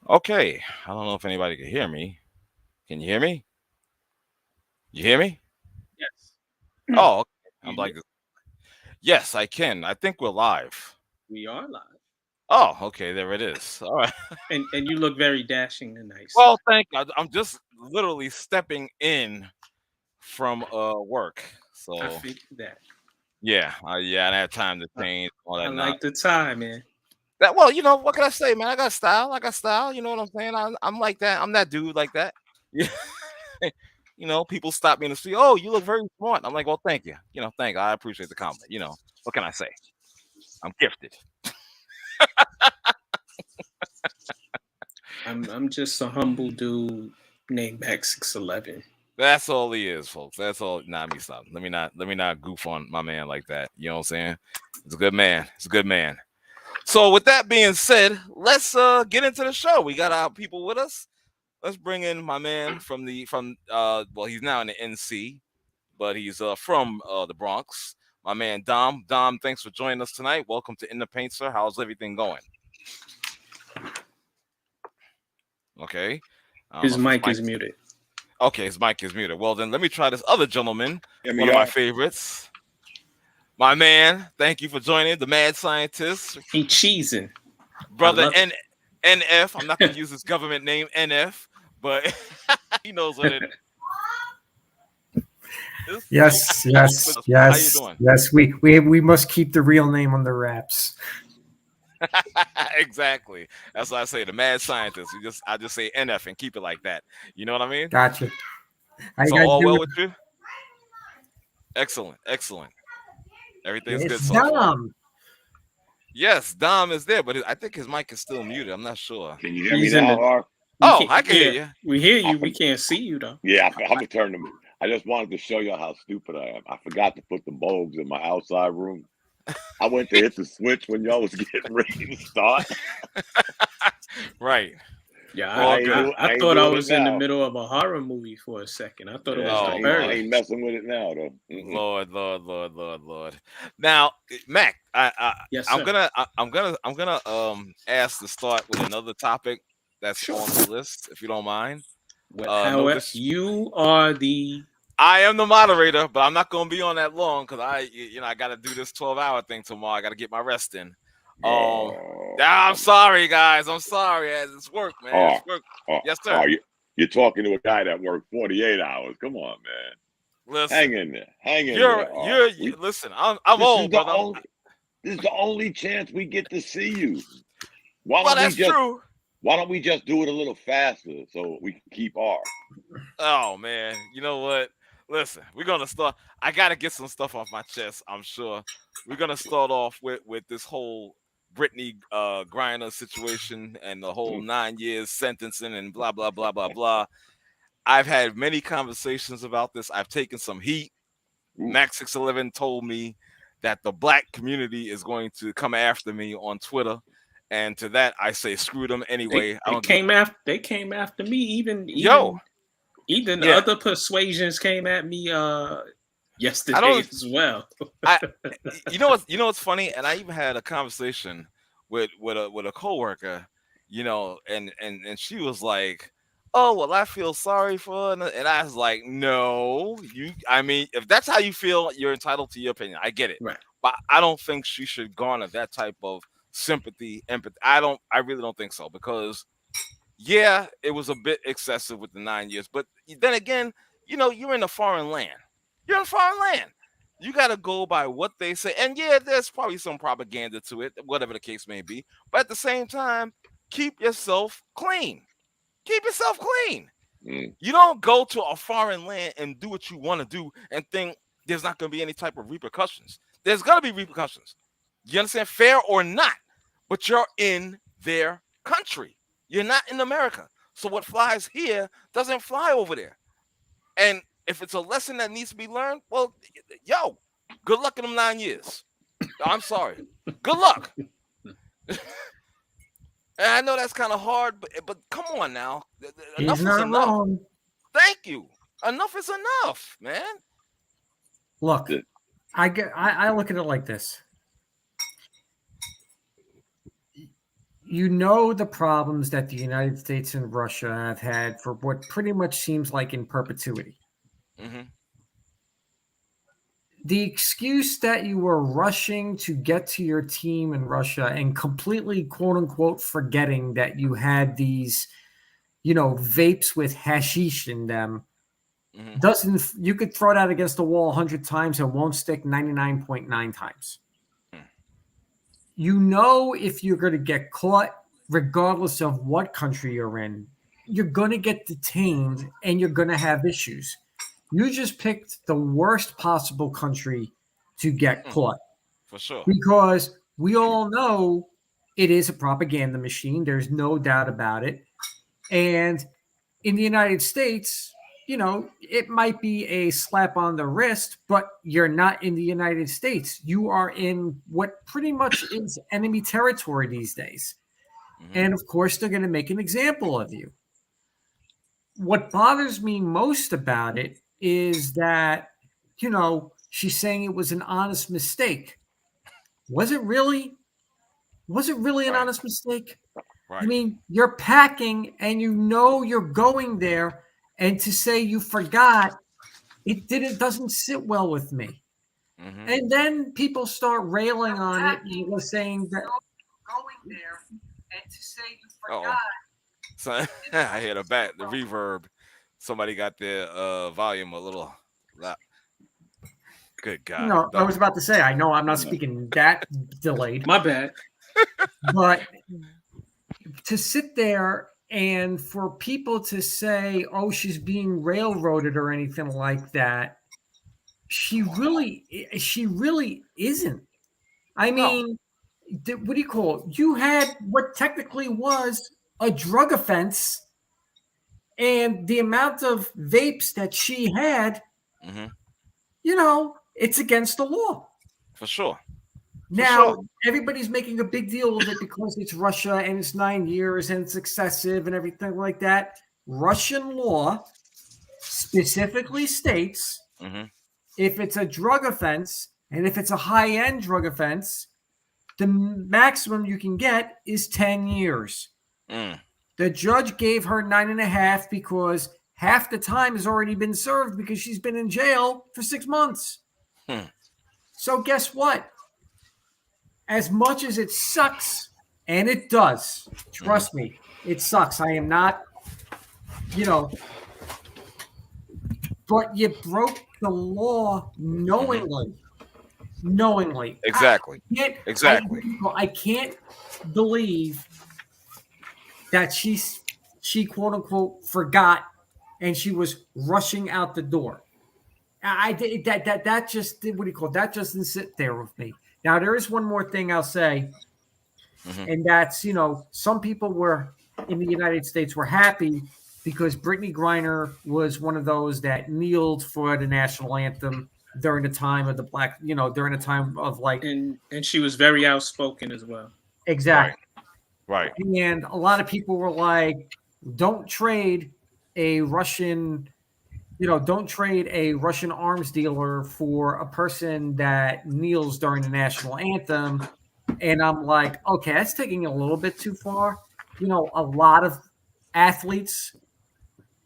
Okay, I don't know if anybody can hear me. Can you hear me? You hear me? Yes. Oh, okay. I'm You- like, yes, I can. I think we're live. We are live. Oh, okay, there it is. All right. And you look very dashing tonight, sir. Well, thank you. I'm just literally stepping in from work. I So figured that. yeah, yeah, I had time to I, change all I that. Not like the tie, man. that. Well, what can I say, man? I got style. I got style. You know what I'm saying? I'm like that. I'm that dude like that. Yeah. People stop me in the street. Oh, you look very smart. I'm like, well, thank you. Thank you. I appreciate the compliment. What can I say? I'm gifted. I'm just a humble dude named X611. That's all he is, folks. That's all. Nah, me stop. Let me not goof on my man like that. You know what I'm saying? It's a good man. It's a good man. So with that being said, let's get into the show. We got our people with us. Let's bring in my man well, he's now in the NC, but he's from the Bronx. My man Dom. Dom, thanks for joining us tonight. Welcome to In the Paint, sir. How's everything going? Okay. His mic is muted. Okay, his mic is muted. Well, then let me try this other gentleman, one of my favorites. My man, thank you for joining, the mad scientist. He cheesing. Brother NF. I'm not going to use his government name, NF, but he knows what it is. Yes. How you doing? Yes, we must keep the real name on the wraps. Exactly. That's what I say. The mad scientist. I just say NF and keep it like that. You know what I mean? Gotcha. So all well with you? Excellent. Everything's good so far. Dom. Yes, Dom is there, but I think his mic is still muted. I'm not sure. Can you hear me now? I can hear you. We hear you. We can't see you though. Yeah, I'm gonna turn them. I just wanted to show you how stupid I am. I forgot to put the bulbs in my outside room. I went to hit the switch when y'all was getting ready to start. Right. Yeah, I thought I was in the middle of a horror movie for a second. I thought it was the bird. I ain't messing with it now, though. Lord. Now, Mac, yes, I'm gonna ask to start with another topic that's on the list, if you don't mind. However, you are I am the moderator, but I'm not gonna be on that long because I got to do this 12-hour thing tomorrow. I got to get my rest in. I'm sorry, guys. I'm sorry. It's work, man. It's work. Yes, sir. You're talking to a guy that worked 48 hours. Come on, man. Listen, hang in there. Listen, I'm old, brother. This is the only chance we get to see you. True. Why don't we just do it a little faster so we can keep our? Oh, man. You know what? Listen, we're going to start. I got to get some stuff off my chest, I'm sure. We're going to start off with this whole Brittney Griner situation and the whole 9 years sentencing and blah, blah, blah, blah, blah. I've had many conversations about this. I've taken some heat. Max 611 told me that the black community is going to come after me on Twitter. And to that, I say screw them anyway. They came after me. Even other persuasions came at me yesterday as well. You know what's funny? And I even had a conversation with a coworker, and she was like, "Oh, well, I feel sorry for her," and I was like, "No, if that's how you feel, you're entitled to your opinion. I get it, right? But I don't think she should garner that type of sympathy, empathy. I really don't think so, because yeah, it was a bit excessive with the 9 years, but then again, you're in a foreign land. You're in a foreign land. You got to go by what they say. And yeah, there's probably some propaganda to it, whatever the case may be. But at the same time, keep yourself clean. Keep yourself clean. You don't go to a foreign land and do what you want to do and think there's not going to be any type of repercussions. There's going to be repercussions. You understand? Fair or not. But you're in their country. You're not in America. So what flies here doesn't fly over there. And if it's a lesson that needs to be learned, well, good luck in them 9 years. I'm sorry. Good luck. And I know that's kind of hard, but come on now. Enough is enough. Wrong. Thank you. Enough is enough, man. Look, I look at it like this. You know the problems that the United States and Russia have had for what pretty much seems like in perpetuity. Mm-hmm. The excuse that you were rushing to get to your team in Russia and completely, quote unquote, forgetting that you had these, vapes with hashish in them, doesn't. You could throw that against the wall 100 times and won't stick 99.9 times. If you're going to get caught, regardless of what country you're in, you're going to get detained and you're going to have issues. You just picked the worst possible country to get caught. For sure. Because we all know it is a propaganda machine. There's no doubt about it. And in the United States, it might be a slap on the wrist, but you're not in the United States. You are in what pretty much is enemy territory these days. And of course, they're going to make an example of you. What bothers me most about it is that, she's saying it was an honest mistake. Was it really? Was it really an honest mistake? Right. I mean, you're packing and you're going there. And to say you forgot, doesn't sit well with me. And then people start railing on it and saying that going there and to say you forgot. So I hear the reverb. Somebody got their volume a little loud. Good God. No, I was about to say, I know I'm not speaking that delayed. My bad. But to sit there and for people to say, oh, she's being railroaded or anything like that, she really isn't. I mean, what do you call it? You had what technically was a drug offense, and the amount of vapes that she had, it's against the law. For sure. Now, everybody's making a big deal of it because it's Russia and it's 9 years and it's excessive and everything like that. Russian law specifically states if it's a drug offense and if it's a high-end drug offense, the maximum you can get is 10 years. The judge gave her 9.5 because half the time has already been served because she's been in jail for 6 months. So guess what? As much as it sucks, and it does, trust me, it sucks. I am not, but you broke the law knowingly. Exactly. I can't believe that she quote unquote forgot and she was rushing out the door. That just that just didn't sit there with me. Now, there is one more thing I'll say, and that's, some people were in the United States were happy because Brittney Griner was one of those that kneeled for the national anthem during the time of the black, during the time of like. And she was very outspoken as well. Exactly. Right. And a lot of people were like, don't trade a Russian arms dealer for a person that kneels during the national anthem. And I'm like, okay, that's taking it a little bit too far. A lot of athletes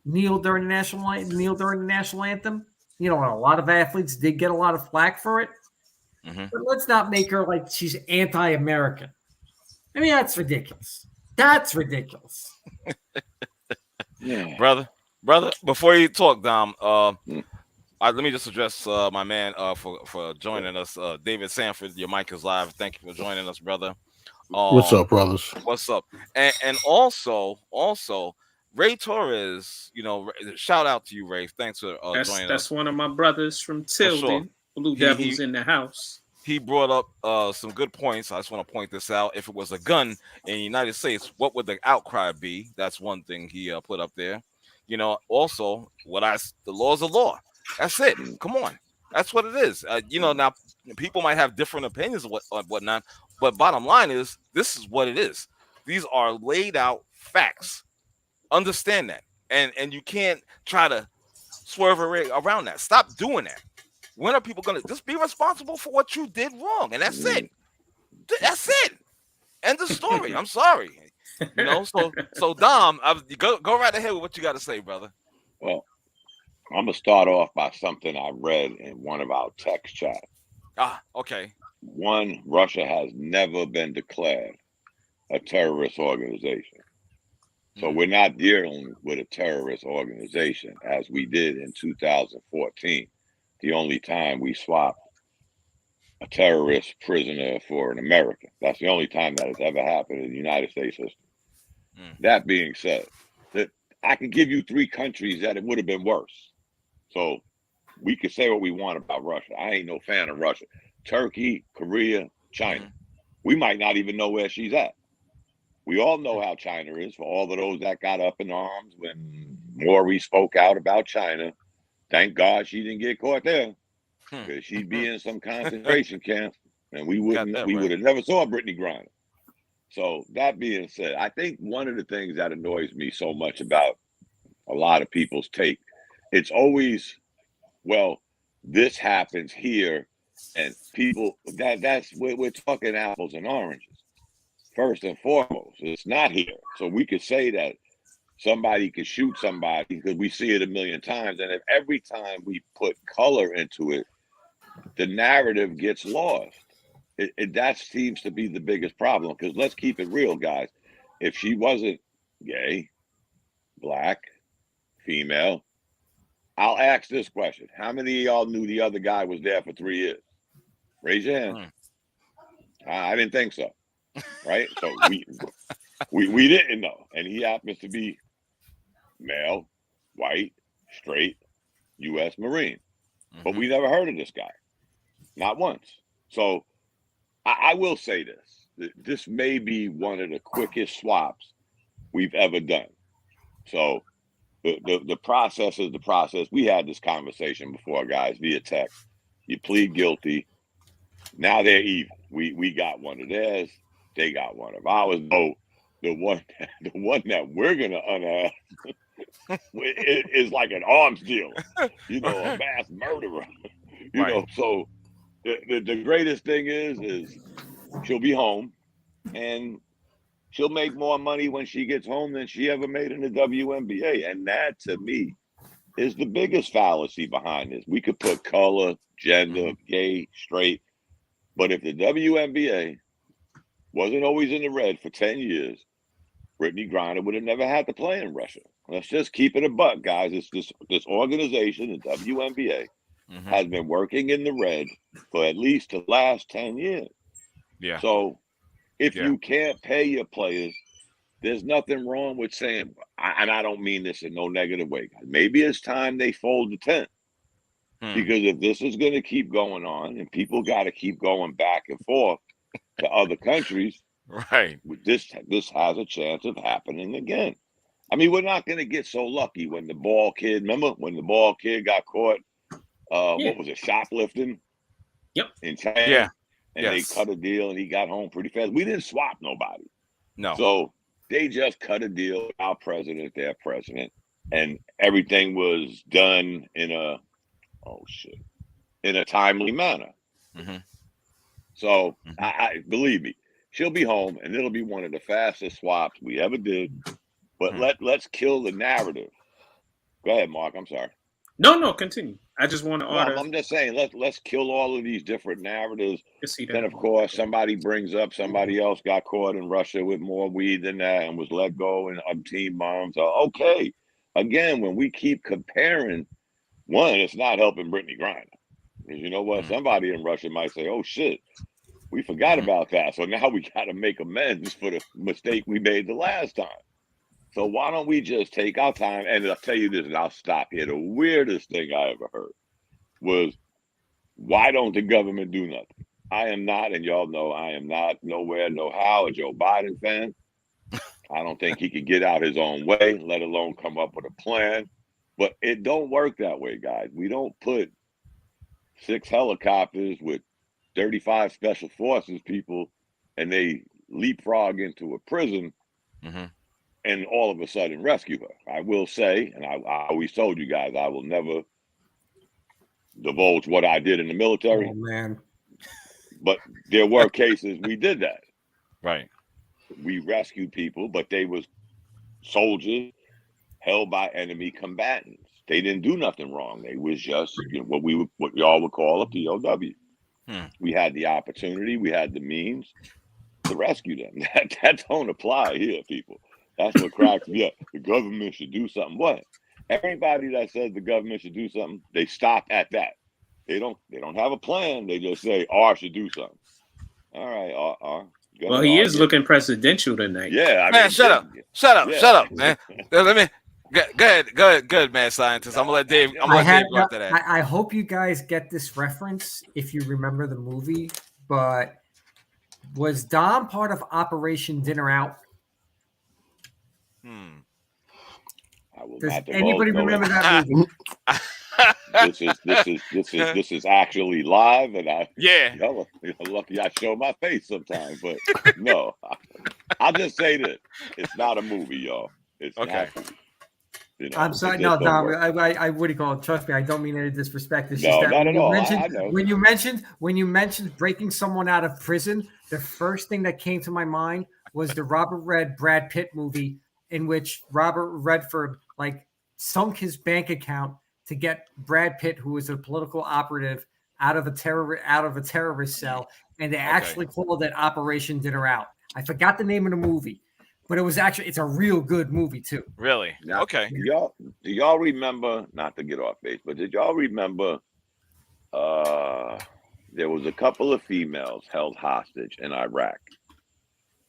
kneel during the national anthem. A lot of athletes did get a lot of flack for it. But let's not make her like she's anti-American. I mean, that's ridiculous. Yeah. Brother, before you talk, Dom, let me just address my man for joining us, David Sanford. Your mic is live. Thank you for joining us, brother. What's up, brothers? What's up? And also, Ray Torres. Shout out to you, Ray. Thanks for joining us. That's one of my brothers from Tilden. Sure. Blue Devils in the house. He brought up some good points. I just want to point this out. If it was a gun in the United States, what would the outcry be? That's one thing he put up there. Also, the law is a law. That's it. Come on. That's what it is. Now people might have different opinions of whatnot, but bottom line is this is what it is. These are laid out facts. Understand that. And you can't try to swerve around that. Stop doing that. When are people going to just be responsible for what you did wrong? And that's it. That's it. End of story. I'm sorry. You know, so Dom, go right ahead with what you got to say, brother. Well, I'm gonna start off by something I read in one of our text chats. Okay. One, Russia has never been declared a terrorist organization. So we're not dealing with a terrorist organization as we did in 2014. The only time we swapped a terrorist prisoner for an American. That's the only time that has ever happened in the United States history. That being said, that I can give you 3 countries that it would have been worse. So we could say what we want about Russia. I ain't no fan of Russia. Turkey, Korea, China. We might not even know where she's at. We all know how China is. For all of those that got up in arms when Maury spoke out about China, thank God she didn't get caught there, because she'd be in some concentration camp, and we would have never saw Brittney Griner. So that being said, I think one of the things that annoys me so much about a lot of people's take, it's always, well, this happens here, and people that's we're talking apples and oranges. First and foremost, it's not here. So we could say that somebody could shoot somebody because we see it a million times. And if every time we put color into it, the narrative gets lost. That seems to be the biggest problem, because let's keep it real, guys. If she wasn't gay, black, female, I'll ask this question. How many of y'all knew the other guy was there for 3 years? Raise your hand. I didn't think so. Right? So we didn't know. And he happens to be male, white, straight, U.S. Marine. But we never heard of this guy. Not once. So I will say this. This may be one of the quickest swaps we've ever done. So the process is the process. We had this conversation before, guys, via text. You plead guilty. Now they're even. We got one of theirs. They got one of ours. Oh, the one that we're gonna unearth is like an arms dealer, a mass murderer. You know, so the greatest thing is she'll be home, and she'll make more money when she gets home than she ever made in the WNBA. And that, to me, is the biggest fallacy behind this. We could put color, gender, gay, straight, but if the WNBA wasn't always in the red for 10 years, Brittney Griner would have never had to play in Russia. Let's just keep it a buck, guys. It's this organization, the WNBA, has been working in the red for at least the last 10 years. Yeah. So if you can't pay your players, there's nothing wrong with saying, and I don't mean this in no negative way, guys. Maybe it's time they fold the tent. Because if this is going to keep going on and people got to keep going back and forth to other countries, right? This has a chance of happening again. I mean, we're not going to get so lucky when the ball kid, remember when the ball kid got caught, what was it, shoplifting? Yep. In China? And they cut a deal and he got home pretty fast. We didn't swap nobody. No. So they just cut a deal, our president, their president, and everything was done in a timely manner. So I believe me, she'll be home, and it'll be one of the fastest swaps we ever did. But let's kill the narrative. Go ahead, Mark. I'm sorry. No, continue. I just want to order. I'm just saying, let's kill all of these different narratives. Then, of course, somebody brings up somebody else got caught in Russia with more weed than that and was let go and obtained bombs. Okay. Again, when we keep comparing, one, it's not helping Brittney Griner. Because you know what? Somebody in Russia might say, oh, shit, we forgot about that. So now we got to make amends for the mistake we made the last time. So why don't we just take our time? And I'll tell you this, and I'll stop here. The weirdest thing I ever heard was, why don't the government do nothing? I am not, and y'all know I am not nowhere, no how, a Joe Biden fan. I don't think he could get out his own way, let alone come up with a plan. But it don't work that way, guys. We don't put 6 helicopters with 35 special forces people and they leapfrog into a prison and all of a sudden rescue her. I will say, and I always told you guys, I will never divulge what I did in the military. Oh, man. But there were cases we did that. Right. we rescued people, but they was soldiers held by enemy combatants. They didn't do nothing wrong. They was just what y'all would call a POW. We had the opportunity, we had the means to rescue them. That don't apply here, people. That's what cracks me up. The government should do something. What? Everybody that says the government should do something, they stop at that. They don't have a plan. They just say R should do something. All right, R. Well, he is looking presidential tonight. Yeah, man, shut up, man. Let me go ahead, man, scientist. I'm gonna let Dave. I'm gonna let Dave go after that. I hope you guys get this reference if you remember the movie. But was Dom part of Operation Dinner Out? Does anybody remember that movie? This is actually live, and y'all lucky I show my face sometimes, but no, I'll just say this: it's not a movie, y'all. It's okay. I'm sorry, no, Dom. I wouldn't call it. Trust me, I don't mean any disrespect. It's just that not at all. When you mentioned breaking someone out of prison, the first thing that came to my mind was the Robert Brad Pitt movie, in which Robert Redford sunk his bank account to get Brad Pitt, who was a political operative, out of a terrorist cell, and they actually called it Operation Dinner Out. I forgot the name of the movie, but it's a real good movie too. Really? Now, okay. Do y'all remember? Not to get off base, but did y'all remember? There was a couple of females held hostage in Iraq.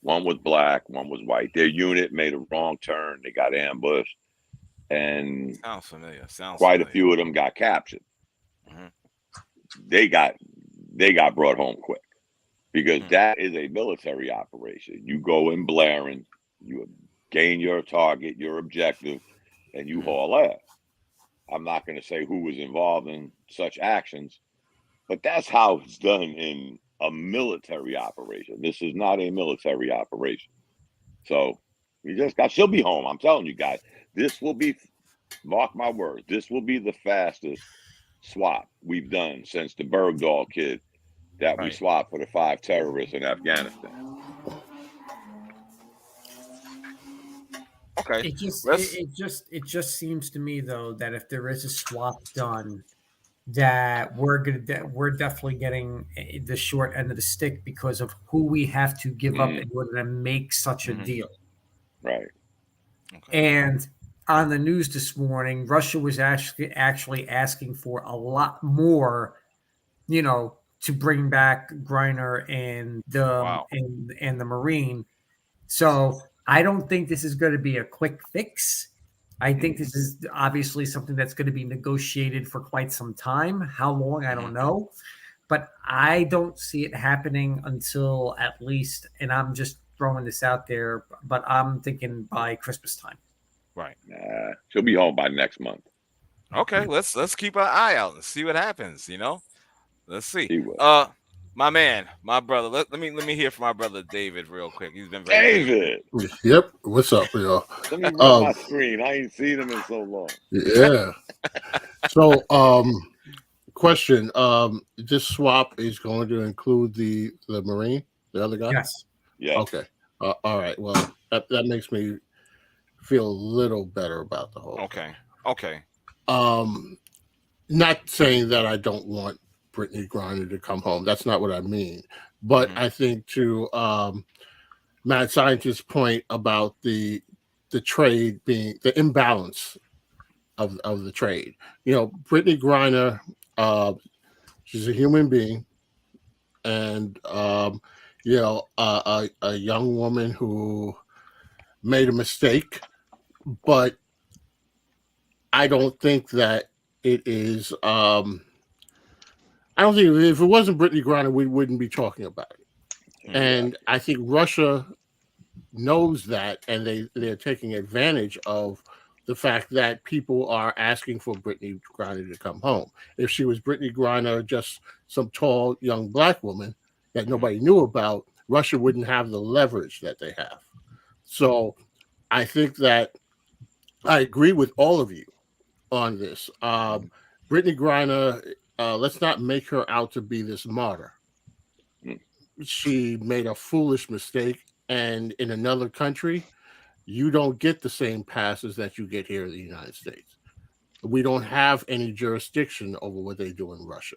One was black, one was white. Their unit made a wrong turn. They got ambushed. And sounds familiar. Quite a few of them got captured. Mm-hmm. They got brought home quick because that is a military operation. You go in blaring, you gain your target, your objective, and you haul ass. I'm not going to say who was involved in such actions, but that's how it's done in a military operation. This is not a military operation. So she'll be home. I'm telling you guys. This will be, mark my words, this will be the fastest swap we've done since the Bergdahl kid that we swapped for the 5 terrorists in Afghanistan. Okay. It just seems to me though that if there is a swap done, that we're definitely getting the short end of the stick because of who we have to give up in order to make such a deal. Right. Okay. And on the news this morning, Russia was actually asking for a lot more, to bring back Griner and the Marine. So I don't think this is going to be a quick fix. I think this is obviously something that's going to be negotiated for quite some time. How long, I don't know. But I don't see it happening until at least, and I'm just throwing this out there, but I'm thinking by Christmas time. Right. She'll be home by next month. Okay, let's keep our eye out and see what happens. Let's see. My man, my brother. Let me hear from my brother David real quick. He's been very David. Yep. What's up, y'all? Let me run my screen. I ain't seen him in so long. Yeah. So, question. This swap is going to include the Marine, the other guy. Yes. Yeah. Okay. All right. Well, that makes me feel a little better about the whole. Okay. Not saying that I don't want Brittney Griner to come home. That's not what I mean. But I think to Mad Scientist's point about the trade being the imbalance of the trade. Brittney Griner, she's a human being, and a young woman who made a mistake, but I don't think that it is. I don't think if it wasn't Brittney Griner, we wouldn't be talking about it. And I think Russia knows that, and they're taking advantage of the fact that people are asking for Brittney Griner to come home. If she was Brittney Griner, just some tall young black woman that nobody knew about, Russia wouldn't have the leverage that they have. So I think that I agree with all of you on this. Brittney Griner, let's not make her out to be this martyr. She made a foolish mistake, and in another country, you don't get the same passes that you get here in the United States. We don't have any jurisdiction over what they do in Russia.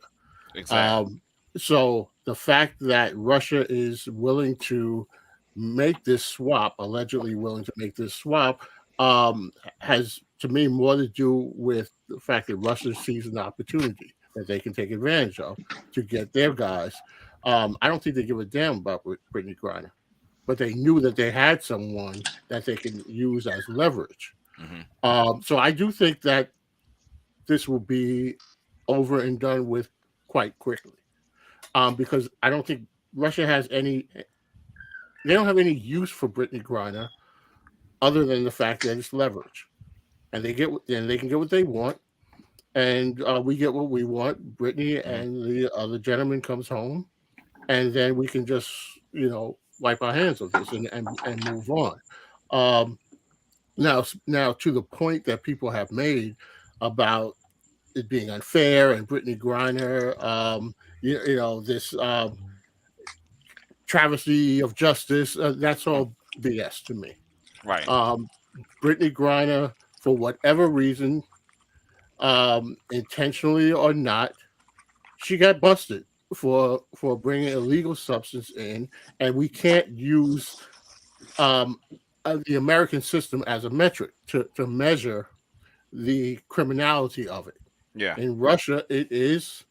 Exactly. So the fact that Russia is willing to make this swap, allegedly willing to make this swap, has to me more to do with the fact that Russia sees an opportunity that they can take advantage of to get their guys. I don't think they give a damn about Brittney Griner, but they knew that they had someone that they can use as leverage. Mm-hmm. So I do think that this will be over and done with quite quickly, because I don't think Russia has any. They don't have any use for Brittney Griner, other than the fact that it's leverage, and they can get what they want, and we get what we want. Brittney and the other gentleman comes home, and then we can just wipe our hands of this and move on. Now to the point that people have made about it being unfair and Brittney Griner, this travesty of justice, that's all BS to me. Right. Brittney Griner, for whatever reason, intentionally or not, she got busted for bringing illegal substance in, and we can't use the American system as a metric to measure the criminality of it. Yeah. In Russia, it is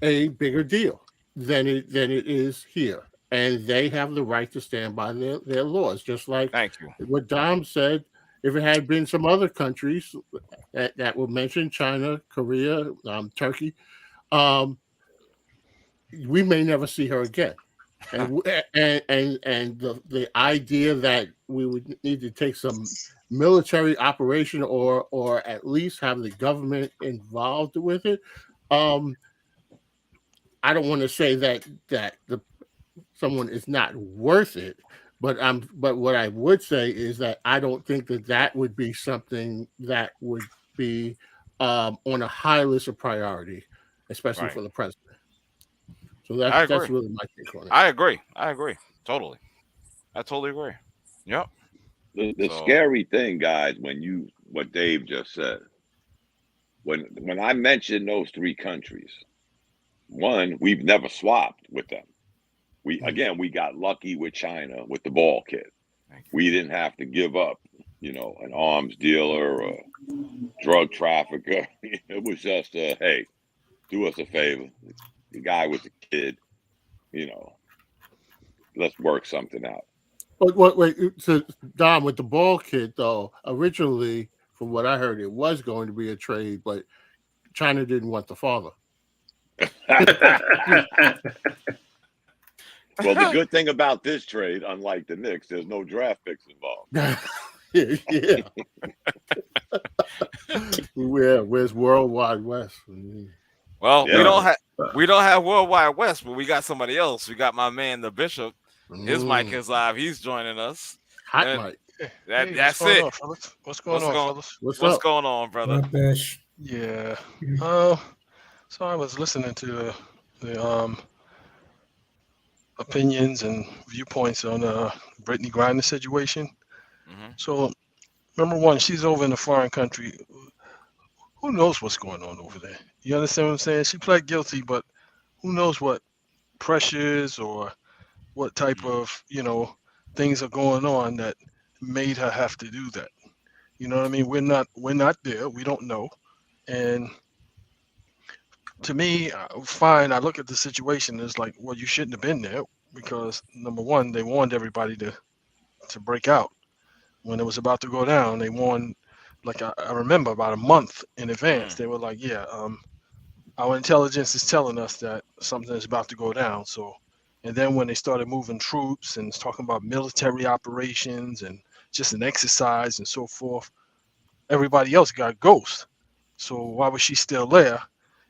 a bigger deal than it is here, and they have the right to stand by their laws. Just like what Dom said, if it had been some other countries that were mentioned, China, Korea, Turkey, we may never see her again. And the idea that we would need to take some military operation or at least have the government involved with it, I don't want to say that someone is not worth it, but what I would say is that I don't think that would be something that would be on a high list of priority, especially for the president. So that's really my take on it. I agree. Totally. I totally agree. Yep. The scary thing, guys, what Dave just said, when I mentioned those three countries, one, we've never swapped with them. We got lucky with China with the ball kid. We didn't have to give up, an arms dealer or drug trafficker. It was just hey, do us a favor. The guy was a kid, let's work something out. But wait, so Dom, with the ball kid though, originally, from what I heard, it was going to be a trade, but China didn't want the father. Well, the good thing about this trade, unlike the Knicks, there's no draft picks involved. Yeah. Where's Worldwide West? Well, we don't have Worldwide West, but we got somebody else. We got my man, the Bishop. His mic is live. He's joining us. Hot mic. That's it. What's going on, fellas? What's going on, brother? Yeah. So I was listening to the opinions and viewpoints on Brittney Griner situation. Mm-hmm. So, number one, she's over in a foreign country. Who knows what's going on over there? You understand what I'm saying? She pled guilty, but who knows what pressures or what type of, things are going on that made her have to do that. You know what I mean? We're not there. We don't know. And to me, fine, I look at the situation, it's like, well, you shouldn't have been there because, number one, they warned everybody to break out. When it was about to go down, they warned, like I remember about a month in advance, they were like, our intelligence is telling us that something is about to go down. So, and then when they started moving troops and talking about military operations and just an exercise and so forth, everybody else got ghost. So why was she still there?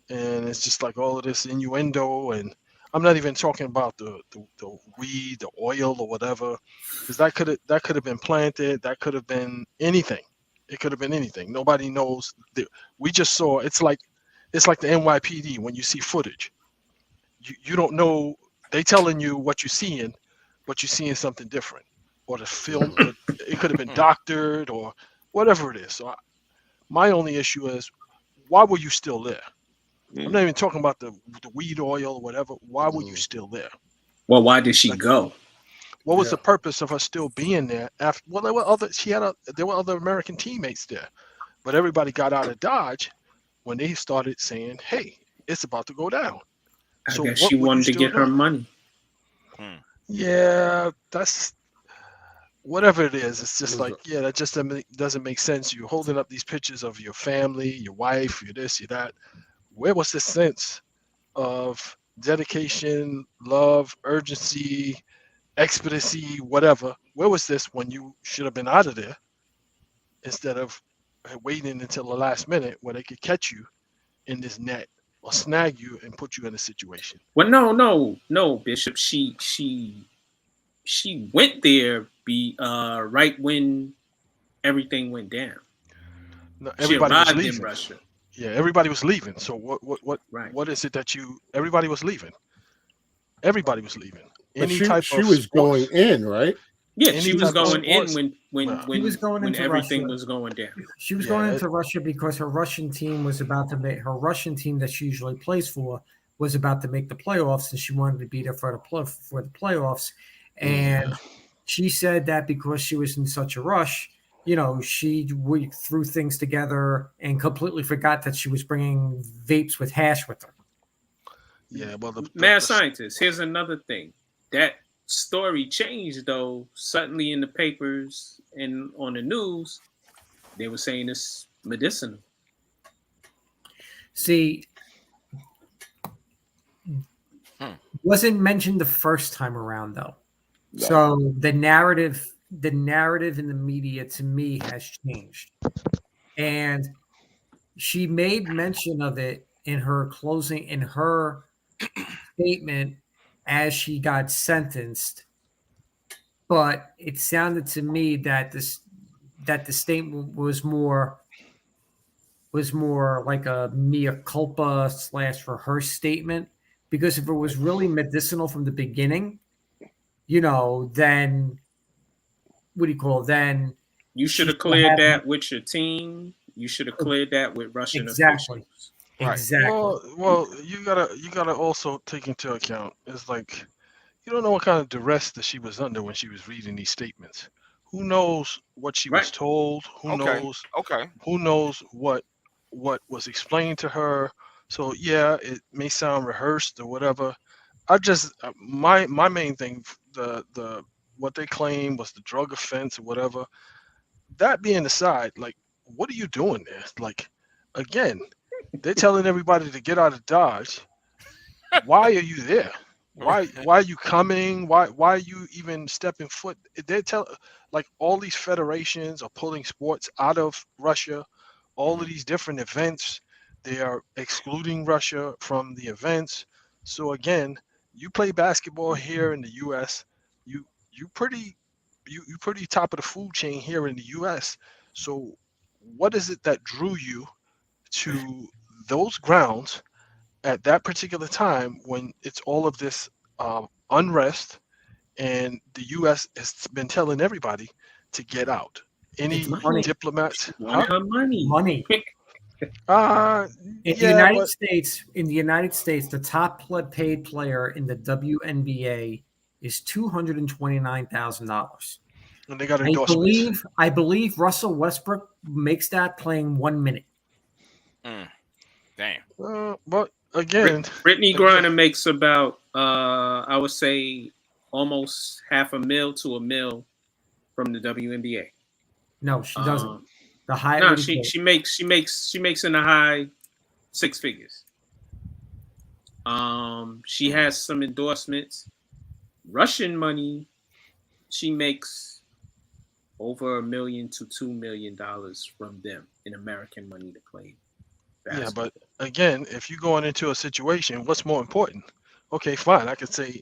And it's just like all of this innuendo, and I'm not even talking about the weed, the oil, or whatever, because that could have been planted. That could have been anything. It could have been anything. Nobody knows. We just saw. It's like the NYPD when you see footage. You don't know. They telling you what you're seeing, but you're seeing something different, or the film, it could have been doctored or whatever it is. So my only issue is, why were you still there? I'm not even talking about the weed oil or whatever. Why were you still there? Well, why did she go? What was the purpose of her still being there? After, well, there were other American teammates there, but everybody got out of Dodge when they started saying, "Hey, it's about to go down." I guess she wanted to get her money. Yeah, that's whatever it is. It's just like, yeah, that just doesn't make sense. You're holding up these pictures of your family, your wife, your this, your that. Where was the sense of dedication, love, urgency, expediency, whatever? Where was this when you should have been out of there instead of waiting until the last minute where they could catch you in this net or snag you and put you in a situation? Well, no, Bishop. She went there right when everything went down. No, she arrived in Russia. Yeah, everybody was leaving. So what is it that everybody was leaving? Everybody was leaving. She was going in, right? Yeah, she was going in when she was going when into everything Russia. was going down. She was going into Russia because her Russian team was about to make her Russian team that she usually plays for was about to make the playoffs, and she wanted to be there for the playoffs. And she said that because she was in such a rush, she threw things together and completely forgot that she was bringing vapes with hash with her. Yeah, well, mad scientist. Here's another thing. That story changed though. Suddenly in the papers and on the news, they were saying it's medicinal. See, wasn't mentioned the first time around though. No. So the narrative in the media to me has changed. And she made mention of it in her statement as she got sentenced. But it sounded to me that the statement was more like a mea culpa / for her statement. Because if it was really medicinal from the beginning, then what do you call it? Then you should have cleared that with your team. You should have cleared that with Russian officials. Right. Exactly. Well, you gotta also take into account is like you don't know what kind of duress that she was under when she was reading these statements. Who knows what she was told? Who knows? Okay. Who knows what was explained to her? So yeah, it may sound rehearsed or whatever. My main thing, the what they claim was the drug offense or whatever. That being aside, like, what are you doing there? Like, again, they're telling everybody to get out of Dodge. Why are you there? Why are you coming? Why are you even stepping foot? They like all these federations are pulling sports out of Russia. All of these different events, they are excluding Russia from the events. So again, you play basketball here in the U.S. You pretty top of the food chain here in the U.S. So what is it that drew you to those grounds at that particular time when it's all of this unrest and the U.S. has been telling everybody to get out? Any diplomats? Money. In the United States, the top paid player in the WNBA is $229,000. And they got endorsements. I believe Russell Westbrook makes that playing 1 minute. Damn. But again, Brittney Griner makes about I would say almost $500,000 to $1 million from the WNBA. No, she doesn't. The high. No, she makes in the high six figures. She has some endorsements. Russian money, she makes over $1 million to $2 million from them in American money to play basketball. Yeah, but again, if you're going into a situation, what's more important? Okay, fine. I could say,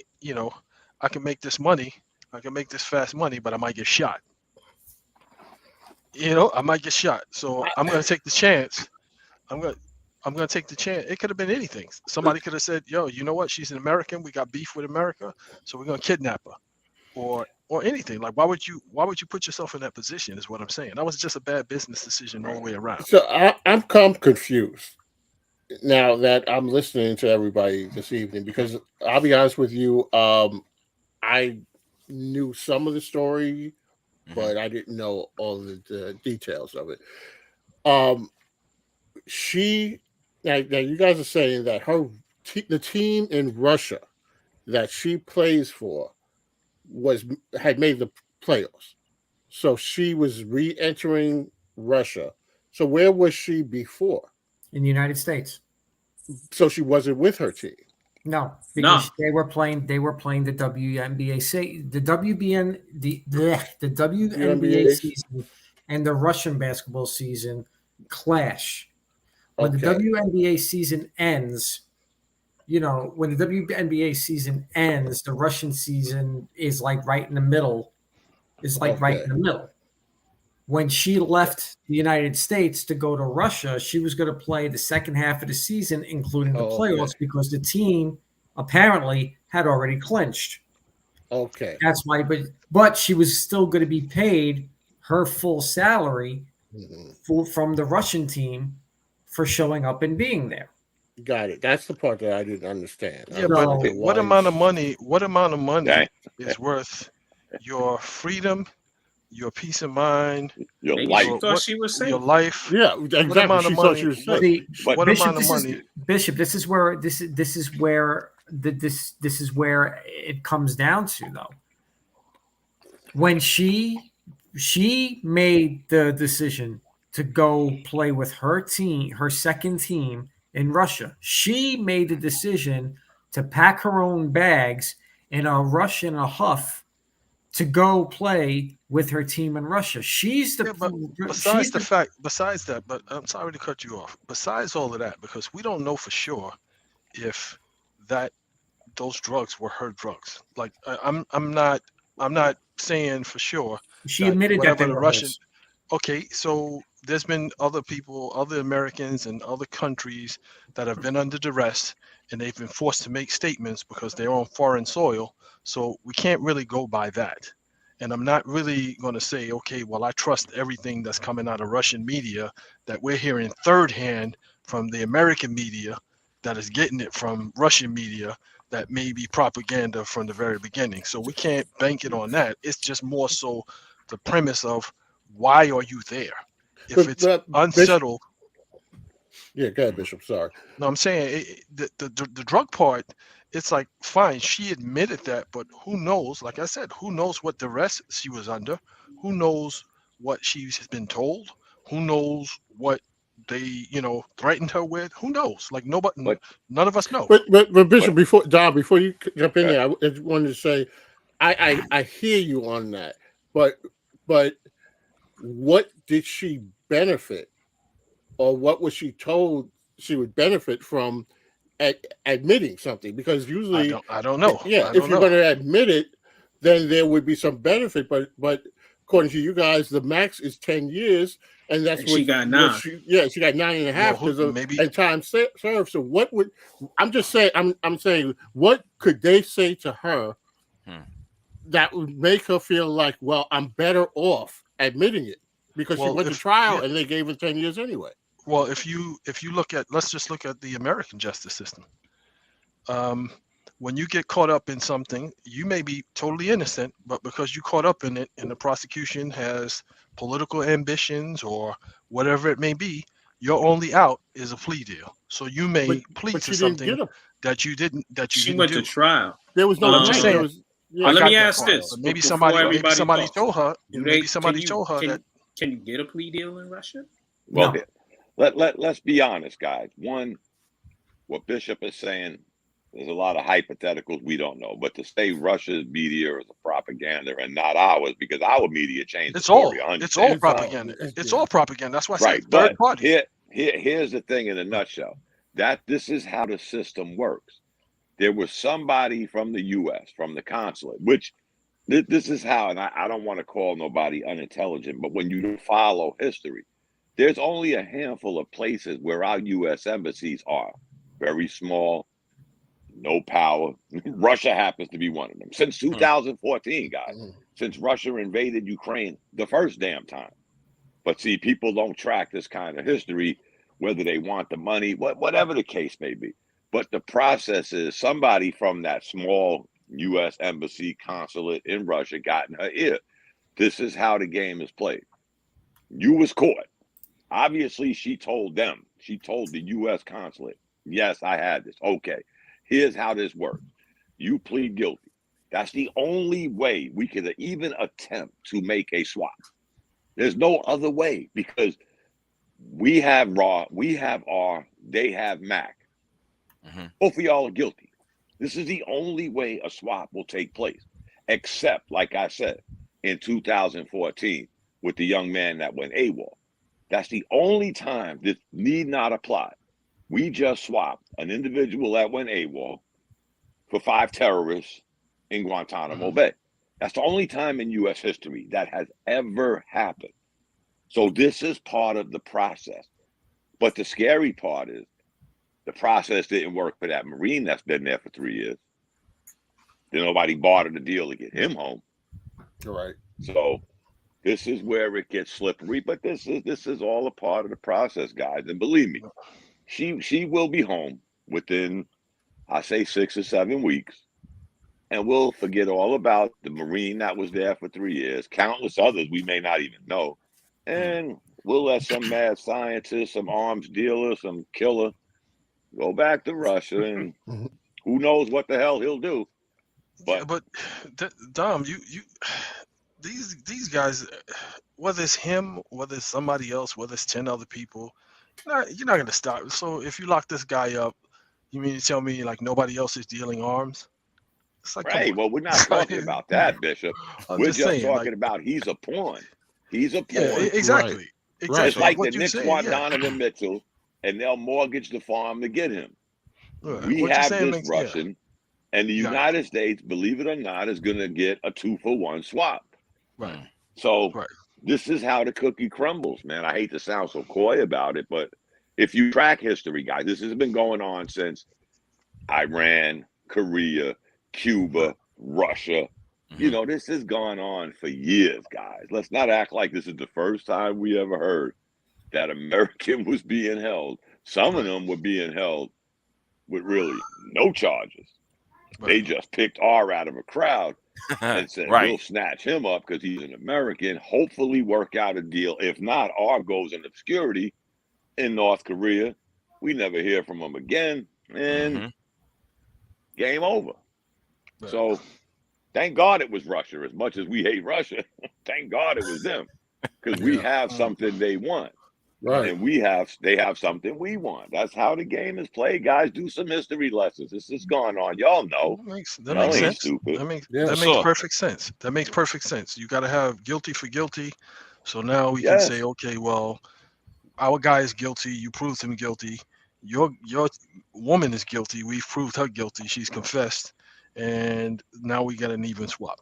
I can make this money. I can make this fast money, but I might get shot. I might get shot. So I'm going to take the chance. I'm going to take the chance. It could have been anything. Somebody could have said, yo, you know what? She's an American. We got beef with America. So we're going to kidnap her. or anything. Like, why would you put yourself in that position? Is what I'm saying. That was just a bad business decision all the way around. So I'm confused now that I'm listening to everybody this evening, because I'll be honest with you, I knew some of the story, but I didn't know all the details of it. Now you guys are saying that the team in Russia that she plays for had made the playoffs, so she was re-entering Russia. So where was she before? In the United States. So she wasn't with her team. No, because they were playing the WNBA the WNBA season and the Russian basketball season clash. When the WNBA season ends, when the WNBA season ends, the Russian season is like right in the middle. When she left the United States to go to Russia, she was going to play the second half of the season, including the playoffs, because the team apparently had already clinched. Okay. That's why, but she was still going to be paid her full salary from the Russian team for showing up and being there. Got it. That's the part that I didn't understand. Yeah, but what amount of money is worth your freedom, your peace of mind, your Maybe life? she thought she was safe. Your life. Yeah, exactly. What amount of She money? thought she was safe. What amount of money? Bishop, this is where it comes down to, though. When she made the decision to go play with her team, her second team in Russia, she made the decision to pack her own bags in a rush and a huff to go play with her team in Russia. Besides that, but I'm sorry to cut you off. Besides all of that, because we don't know for sure if those drugs were her drugs. Like, I'm not saying for sure. She admitted that they were Russian. hers. Okay, so there's been other people, other Americans and other countries that have been under duress, and they've been forced to make statements because they're on foreign soil. So we can't really go by that. And I'm not really going to say, okay, well, I trust everything that's coming out of Russian media that we're hearing third hand from the American media that is getting it from Russian media that may be propaganda from the very beginning. So we can't bank it on that. It's just more so the premise of, why are you there? If it's unsettled. Yeah, go ahead, Bishop. Sorry. No, I'm saying the drug part, it's like, fine, she admitted that, but who knows? Like I said, who knows what duress she was under? Who knows what she's been told? Who knows what they, threatened her with? Who knows? Like, nobody, none of us know. But Bishop, before you jump in there, I just wanted to say, I hear you on that, but what did she benefit, or what was she told she would benefit from admitting something? Because usually, I don't know. Yeah, if you're going to admit it, then there would be some benefit. But according to you guys, the max is 10 years, and that's what she got 9. She got 9.5 because of time served. So what would I'm just saying? I'm saying, what could they say to her that would make her feel like, well, I'm better off admitting it, because she went to trial and they gave her 10 years anyway. Well, if you look at, let's just look at the American justice system. When you get caught up in something, you may be totally innocent, but because you caught up in it and the prosecution has political ambitions or whatever it may be, your only out is a plea deal. So you may plead to something that you didn't went to trial. There was no let me ask this. Maybe somebody told her. Maybe somebody told her that. Can you get a plea deal in Russia? Well, let's be honest, guys. One, what Bishop is saying, there's a lot of hypotheticals we don't know. But to say Russia's media is a propaganda and not ours, because our media changed the story. It's all propaganda. It's all propaganda. That's why I said third party. Here's the thing in a nutshell. That this is how the system works. There was somebody from the U.S., from the consulate, which this is how, and I don't want to call nobody unintelligent, but when you follow history, there's only a handful of places where our U.S. embassies are very small, no power. Russia happens to be one of them. Since 2014, guys, since Russia invaded Ukraine the first damn time. But see, people don't track this kind of history, whether they want the money, whatever the case may be. But the process is somebody from that small U.S. embassy consulate in Russia got in her ear. This is how the game is played. You was caught. Obviously, she told them. She told the U.S. consulate, yes, I had this. Okay, here's how this works. You plead guilty. That's the only way we could even attempt to make a swap. There's no other way because we have Raw, we have R, they have Mac. Both of y'all are guilty. This is the only way a swap will take place, except, like I said, in 2014 with the young man that went AWOL. That's the only time this need not apply. We just swapped an individual that went AWOL for 5 terrorists in Guantanamo Bay. That's the only time in U.S. history that has ever happened. So this is part of the process. But the scary part is the process didn't work for that Marine that's been there for 3 years. Then nobody bartered the deal to get him home. Right. So this is where it gets slippery. But this is all a part of the process, guys. And believe me, she will be home within, I say, 6 or 7 weeks. And we'll forget all about the Marine that was there for 3 years, countless others we may not even know. And we'll let some mad scientist, some arms dealer, some killer go back to Russia, and who knows what the hell he'll do. But Dom, you these guys, whether it's him, whether it's somebody else, whether it's 10 other people, you're not gonna stop. So if you lock this guy up, you mean to tell me like nobody else is dealing arms? It's like, right. Well, we're not talking about that, Bishop. We're just saying, talking about he's a pawn. He's a pawn. Yeah, exactly. Right. Exactly. It's like what the Knicks want Donovan Mitchell, and they'll mortgage the farm to get him. Right. We What have you're saying this Russian, and the United States, believe it or not, is going to get a 2-for-1 swap. Right. So this is how the cookie crumbles, man. I hate to sound so coy about it, but if you track history, guys, this has been going on since Iran, Korea, Cuba, Russia. You know, this has gone on for years, guys. Let's not act like this is the first time we ever heard that American was being held. Some of them were being held with really no charges. They just picked R out of a crowd and said, we'll snatch him up because he's an American, hopefully work out a deal. If not, R goes in obscurity in North Korea. We never hear from him again, and game over. So thank God it was Russia. As much as we hate Russia, thank God it was them, because we have something they want. Right. And they have something we want. That's how the game is played, guys. Do some history lessons. This is going on. Y'all know. That makes sense. Stupid. That makes perfect sense. That makes perfect sense. You got to have guilty for guilty. So now we can say, okay, well, our guy is guilty. You proved him guilty. Your woman is guilty. We've proved her guilty. She's confessed. And now we get an even swap.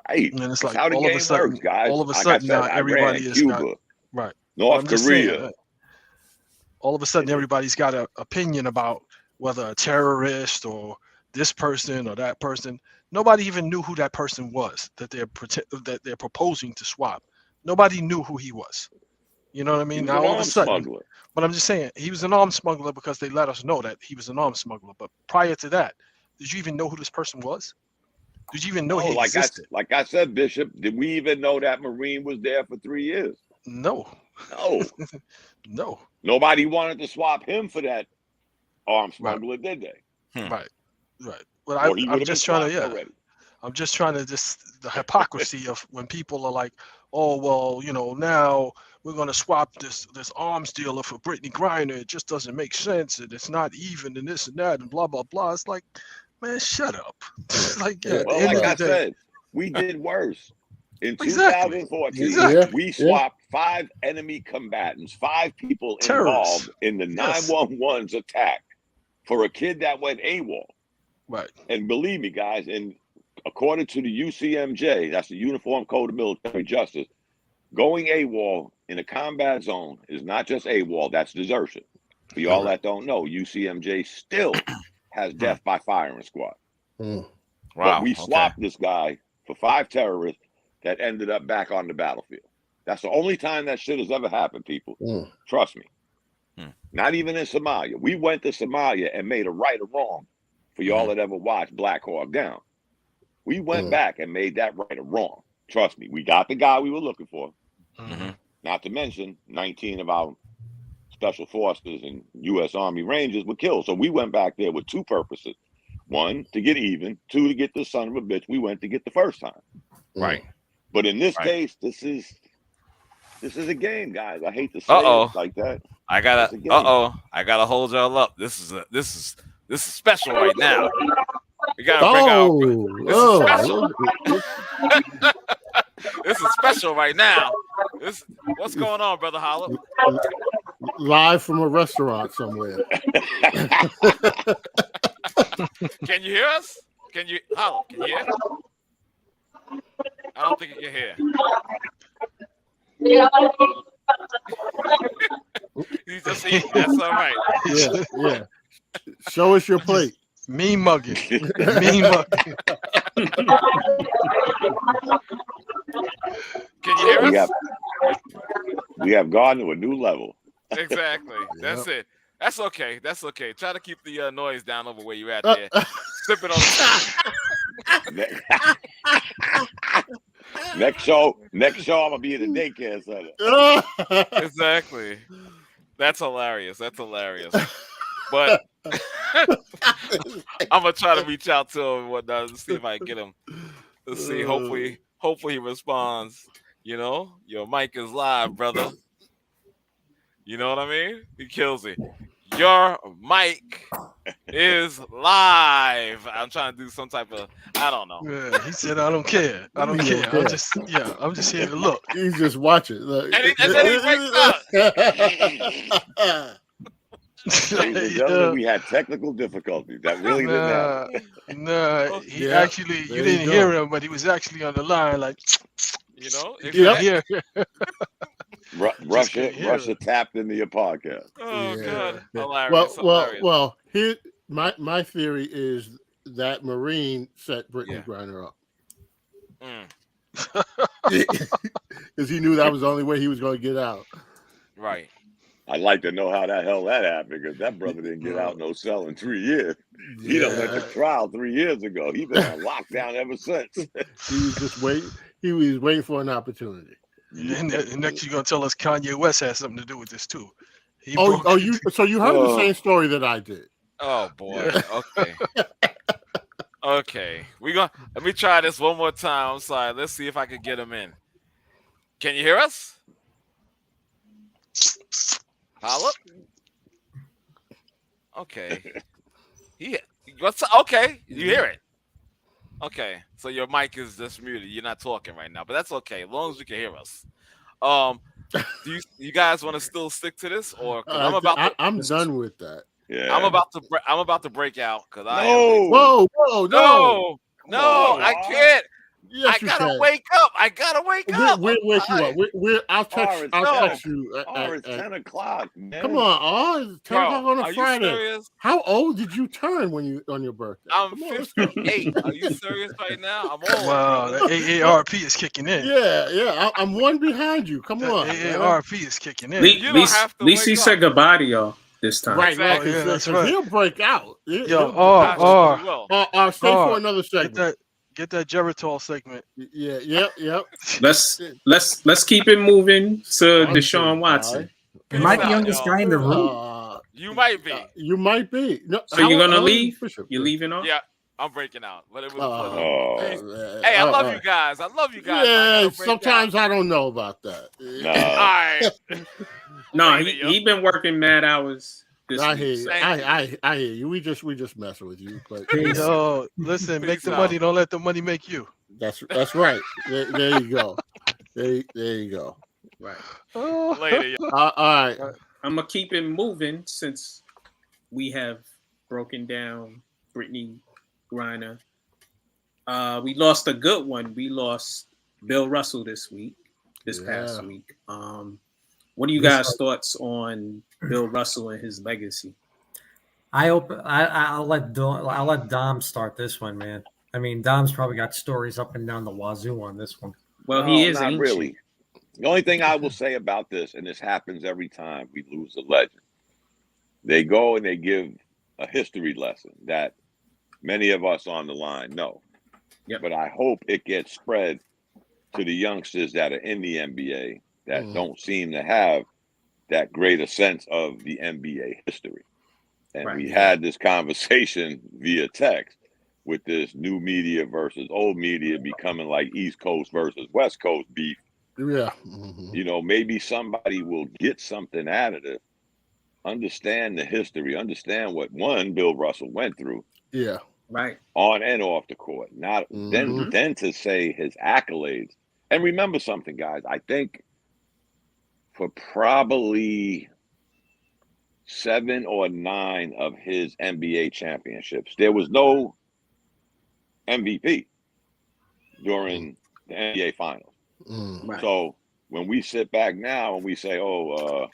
Right. And it's That's like how the all game of a sudden, works, guys. all of a sudden now everybody is Cuba, right. North Korea. All of a sudden everybody's got an opinion about whether a terrorist or this person or that person. Nobody even knew who that person was that they're proposing to swap. Nobody knew who he was. You know what I mean? Now all of a sudden, but I'm just saying he was an arms smuggler because they let us know that he was an arms smuggler. But prior to that, did you even know who this person was? Did you even know he existed? Like I said, Bishop, did we even know that Marine was there for 3 years? No. No. Nobody wanted to swap him for that arms smuggler, did they? Right. But I'm just trying to, the hypocrisy of when people are like, oh, well, you know, now we're going to swap this arms dealer for Brittney Griner. It just doesn't make sense. And it's not even and this and that and blah, blah, blah. It's like, man, shut up. Like I said, we did worse. In 2014, we swapped 5 enemy combatants, 5 people involved in the 911's attack for a kid that went AWOL. Right. And believe me, guys, and according to the UCMJ, that's the Uniform Code of Military Justice, going AWOL in a combat zone is not just AWOL, that's desertion. For y'all that don't know, UCMJ still has death by firing squad. Mm. Wow. But we swapped this guy for 5 terrorists that ended up back on the battlefield. That's the only time that shit has ever happened, people. Mm. Trust me. Hmm. Not even in Somalia. We went to Somalia and made a right or wrong for y'all that ever watched Black Hawk Down. We went back and made that right or wrong. Trust me. We got the guy we were looking for. Mm-hmm. Not to mention 19 of our special forces and U.S. Army Rangers were killed. So we went back there with 2 purposes. 1, to get even. 2, to get the son of a bitch we went to get the first time. Right. But in this case, this is a game, guys. I hate to say it like that. I gotta hold y'all up. This is special right now. We gotta bring out. This is special right now. What's going on, brother Holla? Live from a restaurant somewhere. Can you hear us? Can you Holla? Can you hear? I don't think you can hear. He's just eating. That's all right. Yeah. Show us your plate. Mean mugging. Mean mugging. Can you hear us? We have gone to a new level. Exactly. That's it. That's okay. That's okay. Try to keep the noise down over where you're at there. Sipping on the Next show, I'm gonna be in the daycare center. Exactly. That's hilarious. But I'm gonna try to reach out to him and whatnot and see if I can get him. Let's see. Hopefully he responds. You know, your mic is live, brother. You know what I mean? He kills it. Your mic is live. I'm trying to do some type of, I don't know. Yeah, he said, I don't care. I'm just here to look. He's just watching. Look. And then he breaks up. Ladies and gentlemen, we had technical difficulties. That really didn't happen. No, he actually, you didn't hear him, but he was actually on the line, like, you know, Russia tapped into your podcast. Oh God, hilarious. Well. Here, my theory is that Marine set Brittney Griner up because he knew that was the only way he was going to get out. Right. I'd like to know how the hell that happened, because that brother didn't get out no cell in 3 years. He done went to trial 3 years ago. He's been on lockdown ever since. He was just waiting. He was waiting for an opportunity. And next you're gonna tell us Kanye West has something to do with this too. So you heard the same story that I did. Oh boy. Okay. Okay. Let me try this one more time. I'm sorry. Let's see if I can get him in. Can you hear us? Holla. Okay. Okay. You hear it. Okay. So your mic is just muted. You're not talking right now, but that's okay. As long as you can hear us. Do you guys want to still stick to this, or I'm done with that. Yeah. I'm about to break out because Whoa, no, I can't. Yes, I gotta wake up. We'll wake you up. I'll text you. It's 10 o'clock, man. Come on, it's 10 o'clock on a Friday. Serious? How old did you turn on your birthday? I'm 58. Are you serious right now? I'm old. Wow, the AARP is kicking in. Yeah. I'm one behind you. Come on. AARP is kicking in. At least he said goodbye to y'all this time. Right, Exactly. That's right. He'll break out. Stay For another segment. Get that Geritol segment. Yeah. Let's keep it moving to Deshaun Watson. Am I the youngest guy in the room? You might be. You might be. No, So you're gonna leave? You leaving off? Yeah, I'm breaking out. But it was Hey, I love you guys. Yeah, sometimes I don't know about that. No. All right. No, he been working mad hours. I hear you. I hear you. We just messing with you, but Yo, listen, make the money. Don't let the money make you. That's right. There you go. There you go. Right. Later. All right. I'm gonna keep it moving since we have broken down Brittney Griner. We lost a good one. We lost Bill Russell this past week. What are you guys' thoughts on Bill Russell and his legacy? I'll let Dom start this one, man. I mean, Dom's probably got stories up and down the wazoo on this one. Well, he No, is not ancient. really. The only thing I will say about this, and this happens every time we lose a legend, they go and they give a history lesson that many of us on the line know. Yep. But I hope it gets spread to the youngsters that are in the NBA that don't seem to have that greater sense of the NBA history. And Right. we had this conversation via text with this new media versus old media becoming like East Coast versus West Coast beef. Yeah. You know, maybe somebody will get something out of it, understand the history, understand what Bill Russell went through. Yeah. Right. On and off the court. Not then to say his accolades. And remember something, guys. I think for probably 7 or 9 of his NBA championships, there was no MVP during the NBA finals. Right. So when we sit back now and we say, R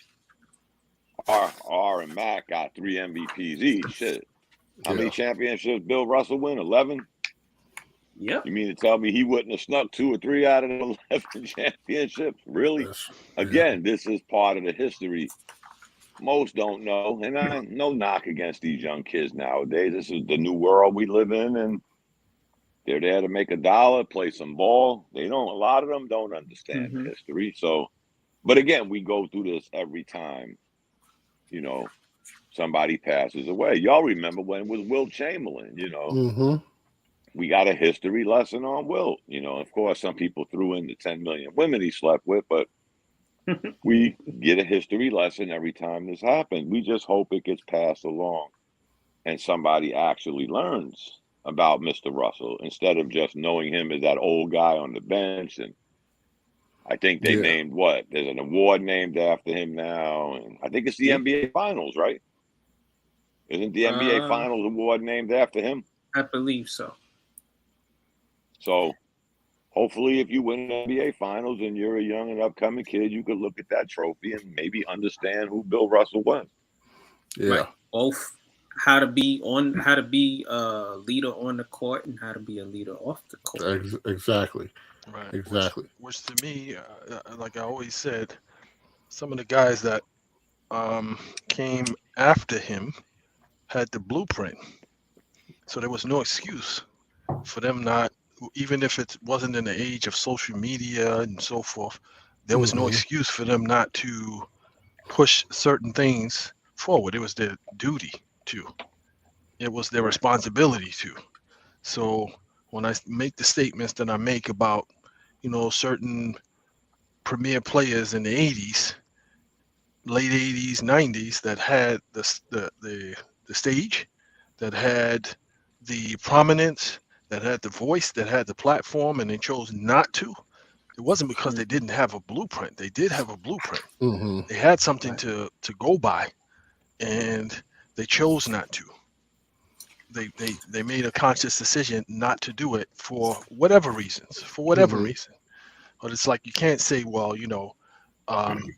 and Mac got 3 MVPs each, shit. How many championships Bill Russell win? 11? Yep. You mean to tell me he wouldn't have snuck 2 or 3 out of the 11 championships? Really? Yes. Again, this is part of the history most don't know. And no knock against these young kids nowadays. This is the new world we live in, and they're there to make a dollar, play some ball. A lot of them don't understand the history. So, but again, we go through this every time, you know, somebody passes away. Y'all remember when it was Wilt Chamberlain, you know. We got a history lesson on Wilt. You know, of course, some people threw in the 10 million women he slept with, but we get a history lesson every time this happens. We just hope it gets passed along and somebody actually learns about Mr. Russell instead of just knowing him as that old guy on the bench. And I think they named there's an award named after him now. And I think it's the NBA Finals, right? Isn't the NBA Finals award named after him? I believe so. So hopefully if you win the NBA Finals and you're a young and upcoming kid, you could look at that trophy and maybe understand who Bill Russell was. Yeah. Right. Both how to be a leader on the court and how to be a leader off the court. Exactly. Right. Exactly. Which to me, like I always said, some of the guys that came after him had the blueprint. So there was no excuse for them not, even if it wasn't in the age of social media and so forth, there was no excuse for them not to push certain things forward. It was their duty to. It was their responsibility to. So when I make the statements that I make about, you know, certain premier players in the 80s, late 80s, 90s that had the stage, that had the prominence, that had the voice, that had the platform, and they chose not to, it wasn't because they didn't have a blueprint. They did have a blueprint. They had something to go by, and they chose not to. They made a conscious decision not to do it for whatever reasons, reason. But it's like you can't say, well, you know,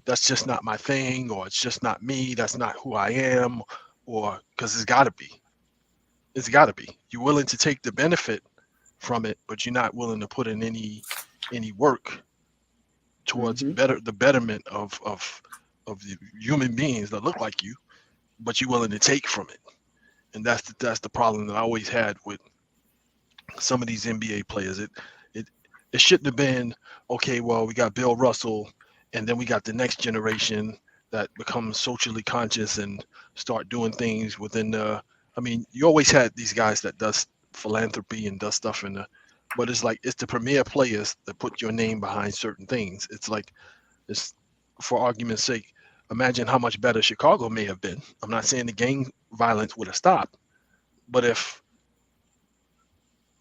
that's just not my thing, or it's just not me, that's not who I am, or because it's got to be. It's got to be. You're willing to take the benefit from it, but you're not willing to put in any work towards the betterment of the human beings that look like you, but you're willing to take from it. And that's the problem that I always had with some of these NBA players. It shouldn't have been, okay, well, we got Bill Russell, and then we got the next generation that becomes socially conscious and start doing things within the. I mean, you always had these guys that does philanthropy and does stuff but it's like it's the premier players that put your name behind certain things. It's like, it's for argument's sake, imagine how much better Chicago may have been. I'm not saying the gang violence would have stopped, but if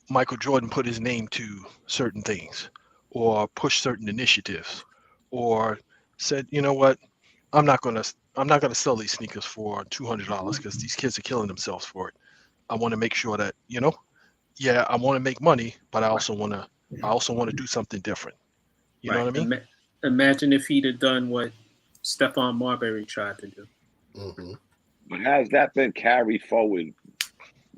Michael Jordan put his name to certain things, or pushed certain initiatives, or said, you know what, I'm not gonna sell these sneakers for $200 because these kids are killing themselves for it. I want to make sure that, you know, yeah, I want to make money, but I also want to do something different. You know what I mean? Imagine if he'd have done what Stephon Marbury tried to do. But has that been carried forward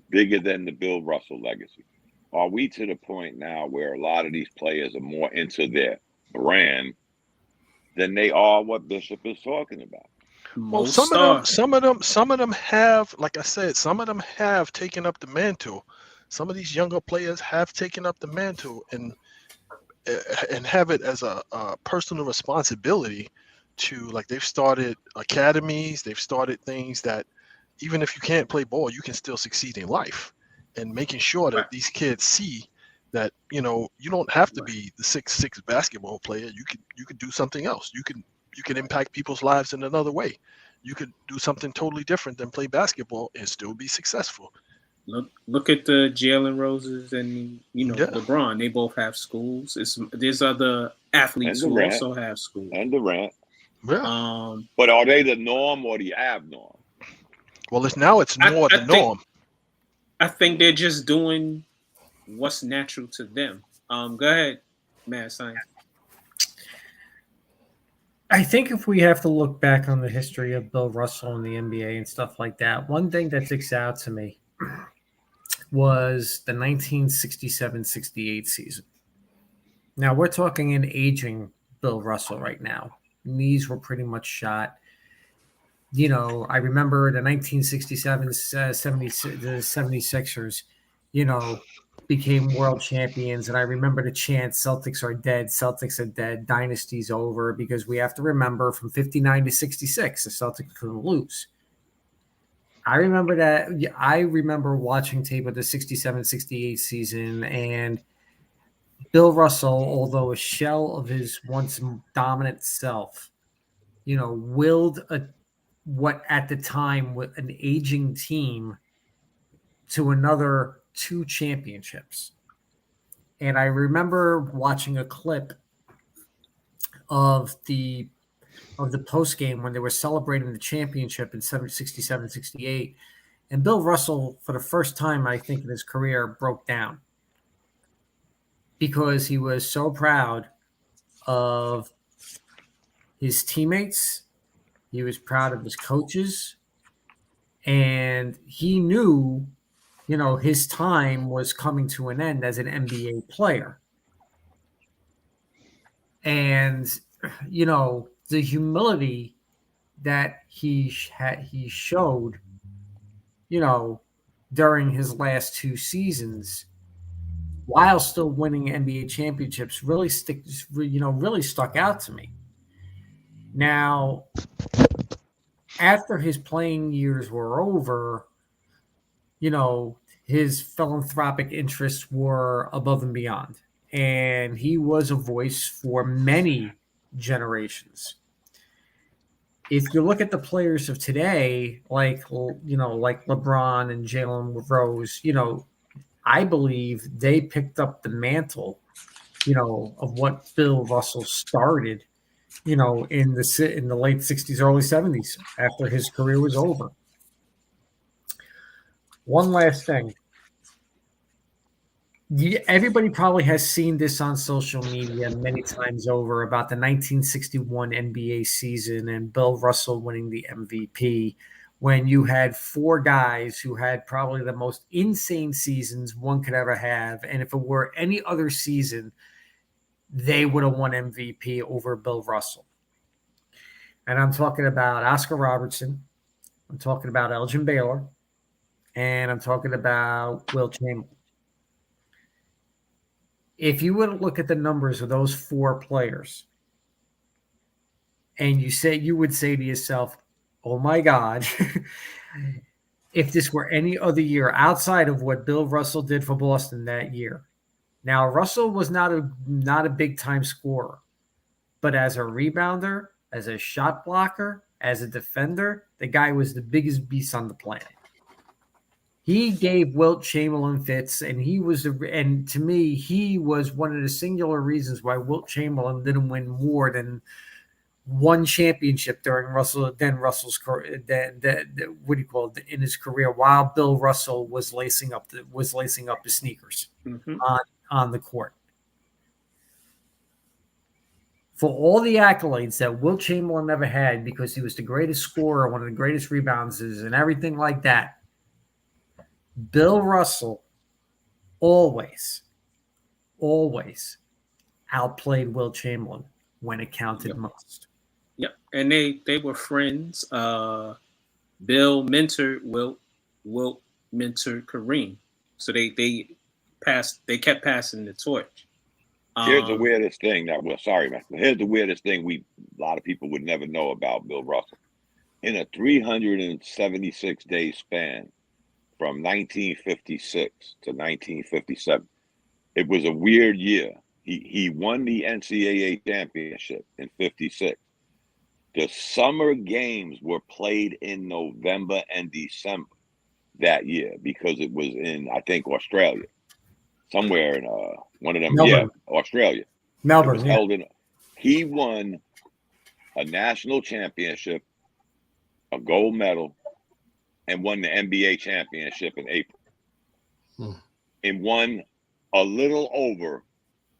bigger than the Bill Russell legacy? Are we to the point now where a lot of these players are more into their brand than they are what Bishop is talking about? Well, Most some of them have, like I said, some of them have taken up the mantle. Some of these younger players have taken up the mantle and have it as a personal responsibility to, like, they've started academies, they've started things that even if you can't play ball, you can still succeed in life, and making sure that Right. these kids see that, you know, you don't have to be the 6'6" basketball player. You could do something else. You can impact people's lives in another way. You could do something totally different than play basketball and still be successful. Look at the Jalen Roses and Yeah. LeBron. They both have schools. There's other athletes And who Durant. also have schools. And Durant. Yeah. But are they the norm or the abnorm? Well, it's more the norm. I think they're just doing what's natural to them. Go ahead, Mad Science. I think if we have to look back on the history of Bill Russell and the NBA and stuff like that, one thing that sticks out to me was the 1967-68 season. Now, we're talking an aging Bill Russell right now. Knees were pretty much shot. You know, I remember the 1967 the 76ers, you know, became world champions. And I remember the chant, Celtics are dead, dynasty's over, because we have to remember from 59 to 66, the Celtics couldn't lose. I remember that. I remember watching tape of the 67-68 season, and Bill Russell, although a shell of his once dominant self, you know, willed what at the time was an aging team to another 2 championships. And I remember watching a clip of the post game when they were celebrating the championship in 67-68, and Bill Russell, for the first time I think in his career, broke down because he was so proud of his teammates. He was proud of his coaches, and he knew, you know, his time was coming to an end as an NBA player. And, you know, the humility that he showed, you know, during his last 2 seasons, while still winning NBA championships, really stuck out to me. Now, after his playing years were over, you know, his philanthropic interests were above and beyond, and he was a voice for many generations. If you look at the players of today, like LeBron and Jalen Rose, you know, I believe they picked up the mantle, you know, of what Bill Russell started, you know, in the late 60s, early 70s, after his career was over. One last thing. Everybody probably has seen this on social media many times over about the 1961 NBA season and Bill Russell winning the MVP, when you had 4 guys who had probably the most insane seasons one could ever have. And if it were any other season, they would have won MVP over Bill Russell. And I'm talking about Oscar Robertson. I'm talking about Elgin Baylor. And I'm talking about Wilt Chamberlain. If you would look at the numbers of those 4 players, and you would say to yourself, oh my God, if this were any other year outside of what Bill Russell did for Boston that year. Now, Russell was not a big time scorer, but as a rebounder, as a shot blocker, as a defender, the guy was the biggest beast on the planet. He gave Wilt Chamberlain fits, and to me, he was one of the singular reasons why Wilt Chamberlain didn't win more than 1 championship during Russell's in his career, while Bill Russell was lacing up his sneakers on the court. for all the accolades that Wilt Chamberlain never had because he was the greatest scorer, one of the greatest rebounders, and everything like that, Bill Russell always outplayed Wilt Chamberlain when it counted most. Yep, and they were friends. Bill mentored Wilt mentored Kareem, so they kept passing the torch. Here's the weirdest thing sorry, man. Here's the weirdest thing a lot of people would never know about Bill Russell. In a 376-day span from 1956 to 1957, it was a weird year. He won the NCAA championship in 56. The summer games were played in November and December that year because it was in, I think, Australia. Somewhere in one of them, Melbourne. Australia. Melbourne, It was held in. He won a national championship, a gold medal, and won the NBA championship in April. And won a little over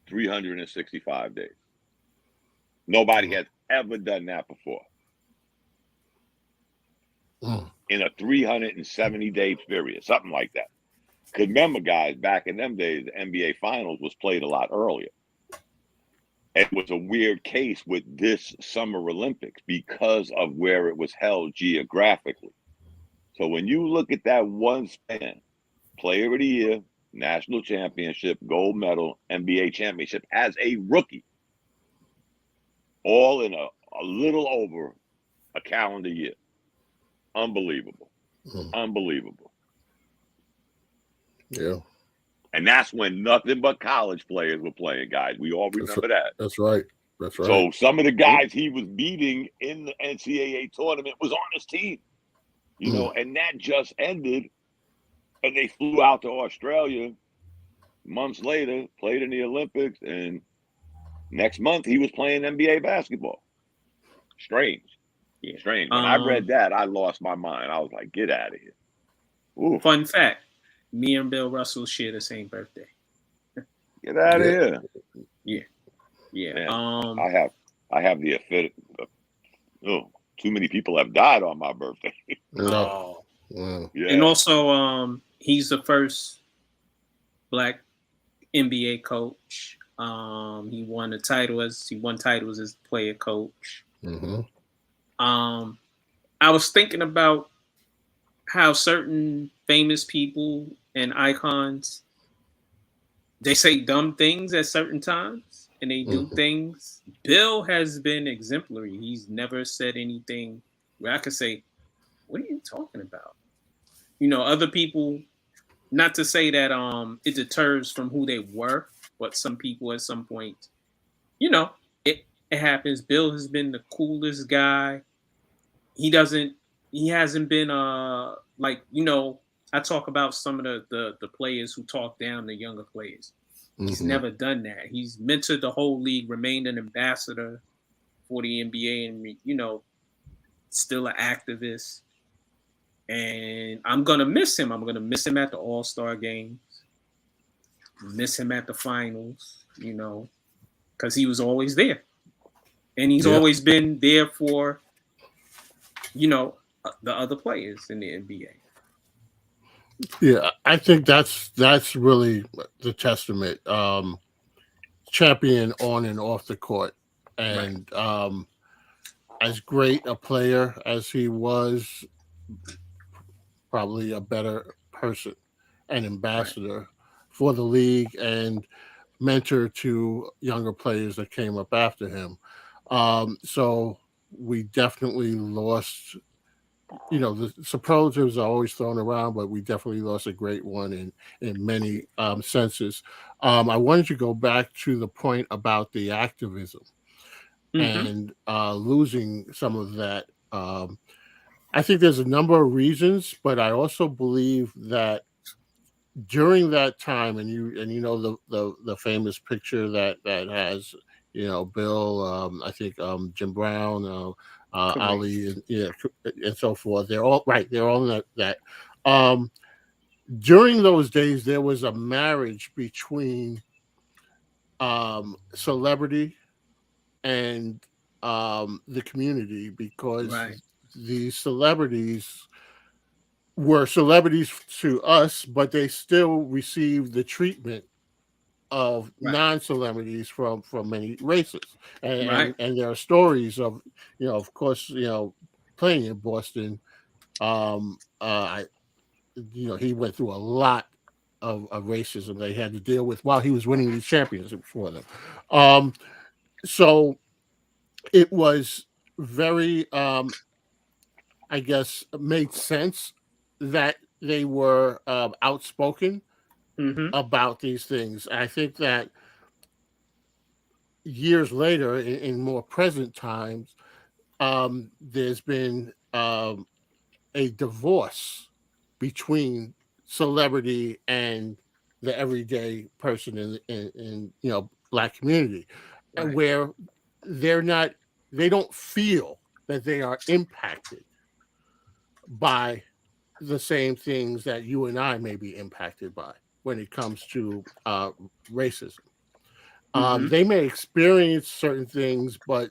365 days. Nobody has ever done that before. In a 370-day period, something like that. Because remember, guys, back in them days, the NBA Finals was played a lot earlier. It was a weird case with this Summer Olympics because of where it was held geographically. So when you look at that one span, Player of the Year, National Championship, Gold Medal, NBA Championship as a rookie, all in a little over a calendar year. Unbelievable. Unbelievable. Yeah. And that's when nothing but college players were playing, guys. We all remember that. That's right. That's right. So some of the guys he was beating in the NCAA tournament was on his team, you know, and that just ended. And they flew out to Australia months later, played in the Olympics, and next month he was playing NBA basketball. Strange. Yeah. Strange. When I read that, I lost my mind. I was like, get out of here. Ooh. Fun fact. Me and Bill Russell share the same birthday. Get out of here. Yeah. Man, I have the effect. Too many people have died on my birthday. No. Yeah. And also, he's the first Black NBA coach. He won titles as player coach. I was thinking about how certain famous people and icons, they say dumb things at certain times and they do things. Bill has been exemplary. He's never said anything where I could say, what are you talking about? You know, other people, not to say that it deters from who they were, but some people at some point, you know, it happens. Bill has been the coolest guy. He hasn't been like, you know, I talk about some of the players who talk down the younger players. He's never done that. He's mentored the whole league, remained an ambassador for the NBA, and, you know, still an activist. And I'm going to miss him. I'm going to miss him at the All-Star games, miss him at the finals, you know, because he was always there. And he's always been there for, you know, the other players in the NBA. Yeah, I think that's really the testament. Champion on and off the court. And as great a player as he was, probably a better person and ambassador for the league and mentor to younger players that came up after him. So we definitely lost, you know, the superlatives are always thrown around, but we definitely lost a great one in many senses. I wanted to go back to the point about the activism and losing some of that. I think there's a number of reasons, but I also believe that during that time, and you know the famous picture that has, you know, Bill, I think Jim Brown, Ali, and so forth. They're all right. They're all in that. During those days, there was a marriage between celebrity and the community, because Right. these celebrities were celebrities to us, but they still received the treatment of Right. non-celebrities from many races, and, Right. and there are stories of, of course, playing in Boston. I, he went through a lot of racism they had to deal with while he was winning these championships for them. So it was very, I guess, made sense that they were outspoken Mm-hmm. about these things. I think that years later, in more present times, there's been a divorce between celebrity and the everyday person in Black community, and Right. where they don't feel that they are impacted by the same things that you and I may be impacted by when it comes to racism. Mm-hmm. They may experience certain things, but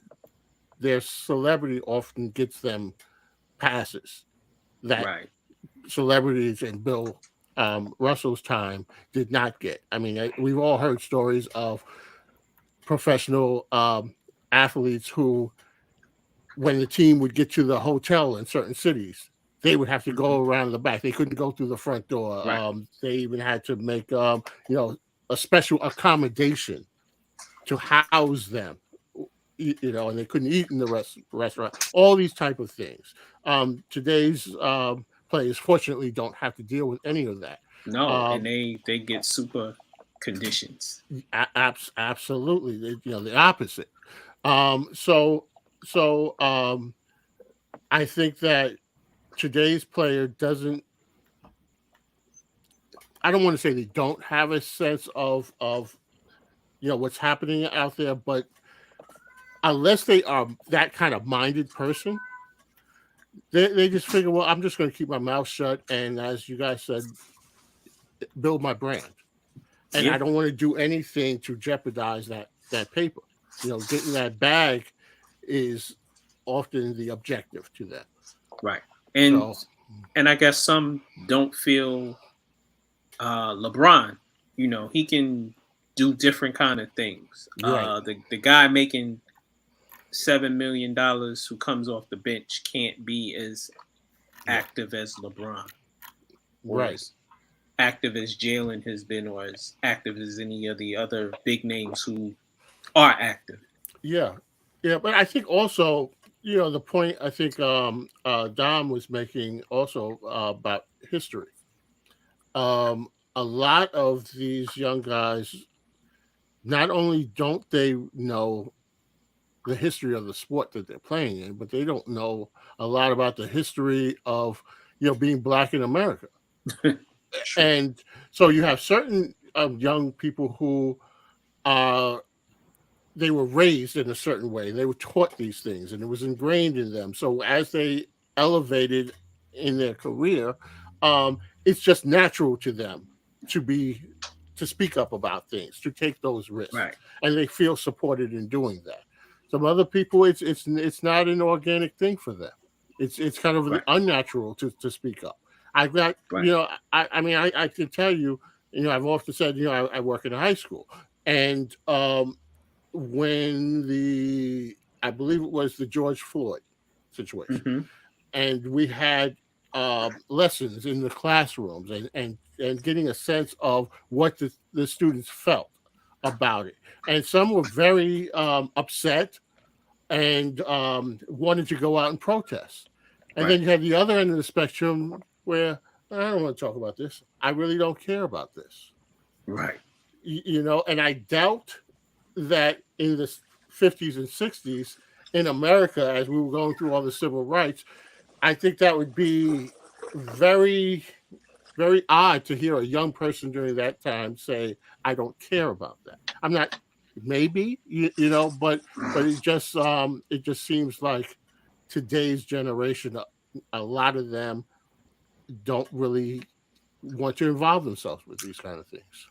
their celebrity often gets them passes that Right. celebrities in Bill Russell's time did not get. I mean, we've all heard stories of professional athletes who, when the team would get to the hotel in certain cities, they would have to go around the back. They couldn't go through the front door. Right. They even had to make, a special accommodation to house them, and they couldn't eat in the restaurant. All these type of things. Today's players, fortunately, don't have to deal with any of that. No, and they get super conditions. Absolutely, the opposite. So I think that today's player doesn't. I don't want to say they don't have a sense of what's happening out there, but unless they are that kind of minded person, they just figure, well, I'm just going to keep my mouth shut, and as you guys said, build my brand, and I don't want to do anything to jeopardize that paper. Getting that bag is often the objective to them. Right. And I guess some don't feel LeBron, he can do different kind of things. Right. The guy making $7 million who comes off the bench can't be as active as LeBron, or Right. as active as Jalen has been, or as active as any of the other big names who are active. Yeah, but I think also, the point I think Dom was making also about history. A lot of these young guys, not only don't they know the history of the sport that they're playing in, but they don't know a lot about the history of being Black in America. And so you have certain young people who they were raised in a certain way. They were taught these things, and it was ingrained in them. So as they elevated in their career, it's just natural to them to speak up about things, to take those risks, Right. and they feel supported in doing that. Some other people, it's not an organic thing for them. It's kind of unnatural to speak up. I've got I can tell you, I've often said, I work in a high school, and when I believe it was the George Floyd situation, and we had lessons in the classrooms and getting a sense of what the students felt about it. And some were very upset and wanted to go out and protest. And then you had the other end of the spectrum where I don't want to talk about this. I really don't care about this. Right. And I doubt that in the 50s and 60s in America, as we were going through all the civil rights, I think that would be very, very odd to hear a young person during that time say, I don't care about that. I'm not, maybe, but it just seems like today's generation, a lot of them don't really want to involve themselves with these kind of things.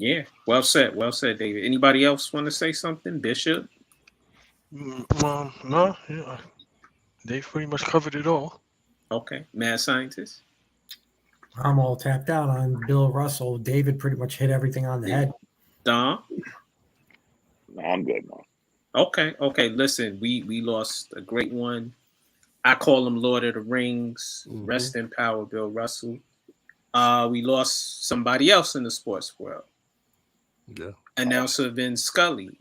Yeah, well said, David. Anybody else want to say something? Bishop? No, yeah, they pretty much covered it all. Okay, mad scientist. I'm all tapped out on Bill Russell. David pretty much hit everything on the head. Dom? No, I'm good, man. Okay. Listen, we lost a great one. I call him Lord of the Rings. Mhm. Rest in power, Bill Russell. We lost somebody else in the sports world. Yeah. Announcer Vin Scully.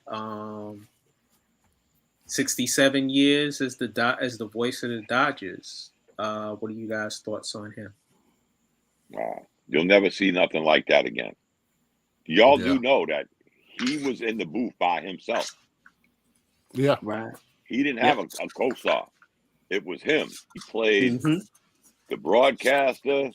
67 years as the voice of the Dodgers. What are you guys' thoughts on him? You'll never see nothing like that again. Y'all Yeah. do know that he was in the booth by himself. Yeah. Right. He didn't have a co-star. It was him. He played the broadcaster.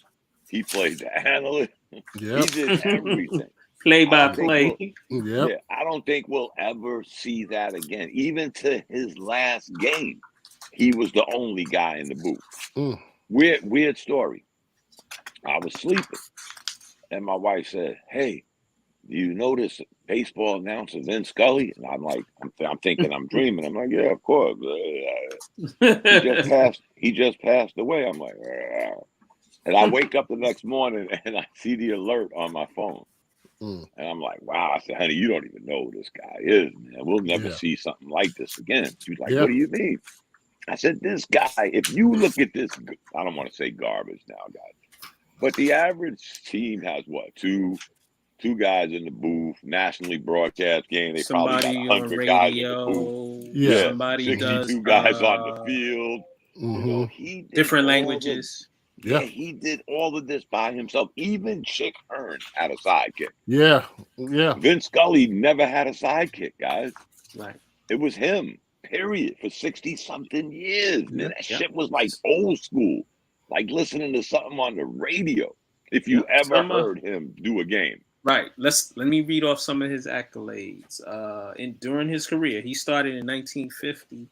He played the analyst. Yeah. He did everything. Play by play. Yeah. I don't think we'll ever see that again. Even to his last game, he was the only guy in the booth. Weird story. I was sleeping, and my wife said, "Hey, do you notice baseball announcer Vin Scully?" And I'm like, I'm thinking I'm dreaming. I'm like, yeah, of course. He just passed away. I'm like, and I wake up the next morning and I see the alert on my phone. And I'm like, wow. I said, honey, you don't even know who this guy is, man. We'll never see something like this again. She was like, what do you mean? I said, this guy, if you look at this, I don't want to say garbage now, guys, but the average team has what, two guys in the booth, nationally broadcast game. They Somebody probably got 100 guys in the booth. Yeah. Somebody 62 guys on the field. You know, he did different languages. Yeah, he did all of this by himself. Even Chick Hearn had a sidekick. Yeah. Vin Scully never had a sidekick, guys. Right. It was him, period, for 60-something years. Man, that shit was like old school, like listening to something on the radio. If you ever heard him do a game. Right. Let me read off some of his accolades. During his career, he started in 1950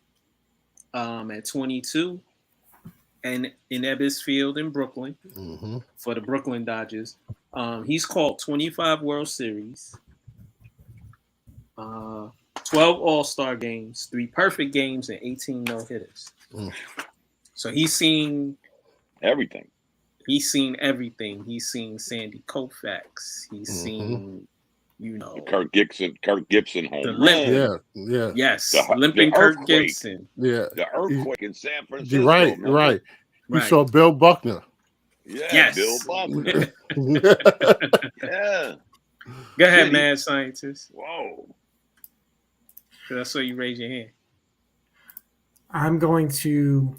at 22. And in Ebbets Field in Brooklyn for the Brooklyn Dodgers. He's called 25 World Series, 12 All-Star games, 3 perfect games, and 18 no-hitters. So he's seen everything. He's seen everything. He's seen Sandy Koufax. He's seen, the Kirk Gibson home run. Yeah. Yes, limping Kirk Gibson. Yeah. The earthquake in San Francisco. Right. You saw Bill Buckner. Yeah, yes. Bill Buckner. Yeah. Go ahead, mad scientist. Whoa. I saw you raise your hand. I'm going to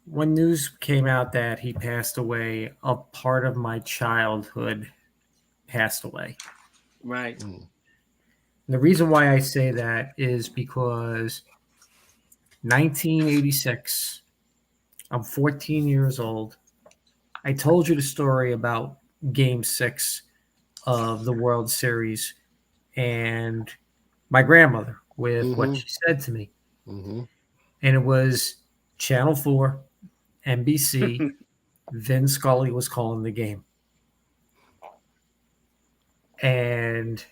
when news came out that he passed away, a part of my childhood passed away. Right. The reason why I say that is because 1986, I'm 14 years old. I told you the story about Game 6 of the World Series and my grandmother with what she said to me. And it was Channel 4, NBC, Vin Scully was calling the game. And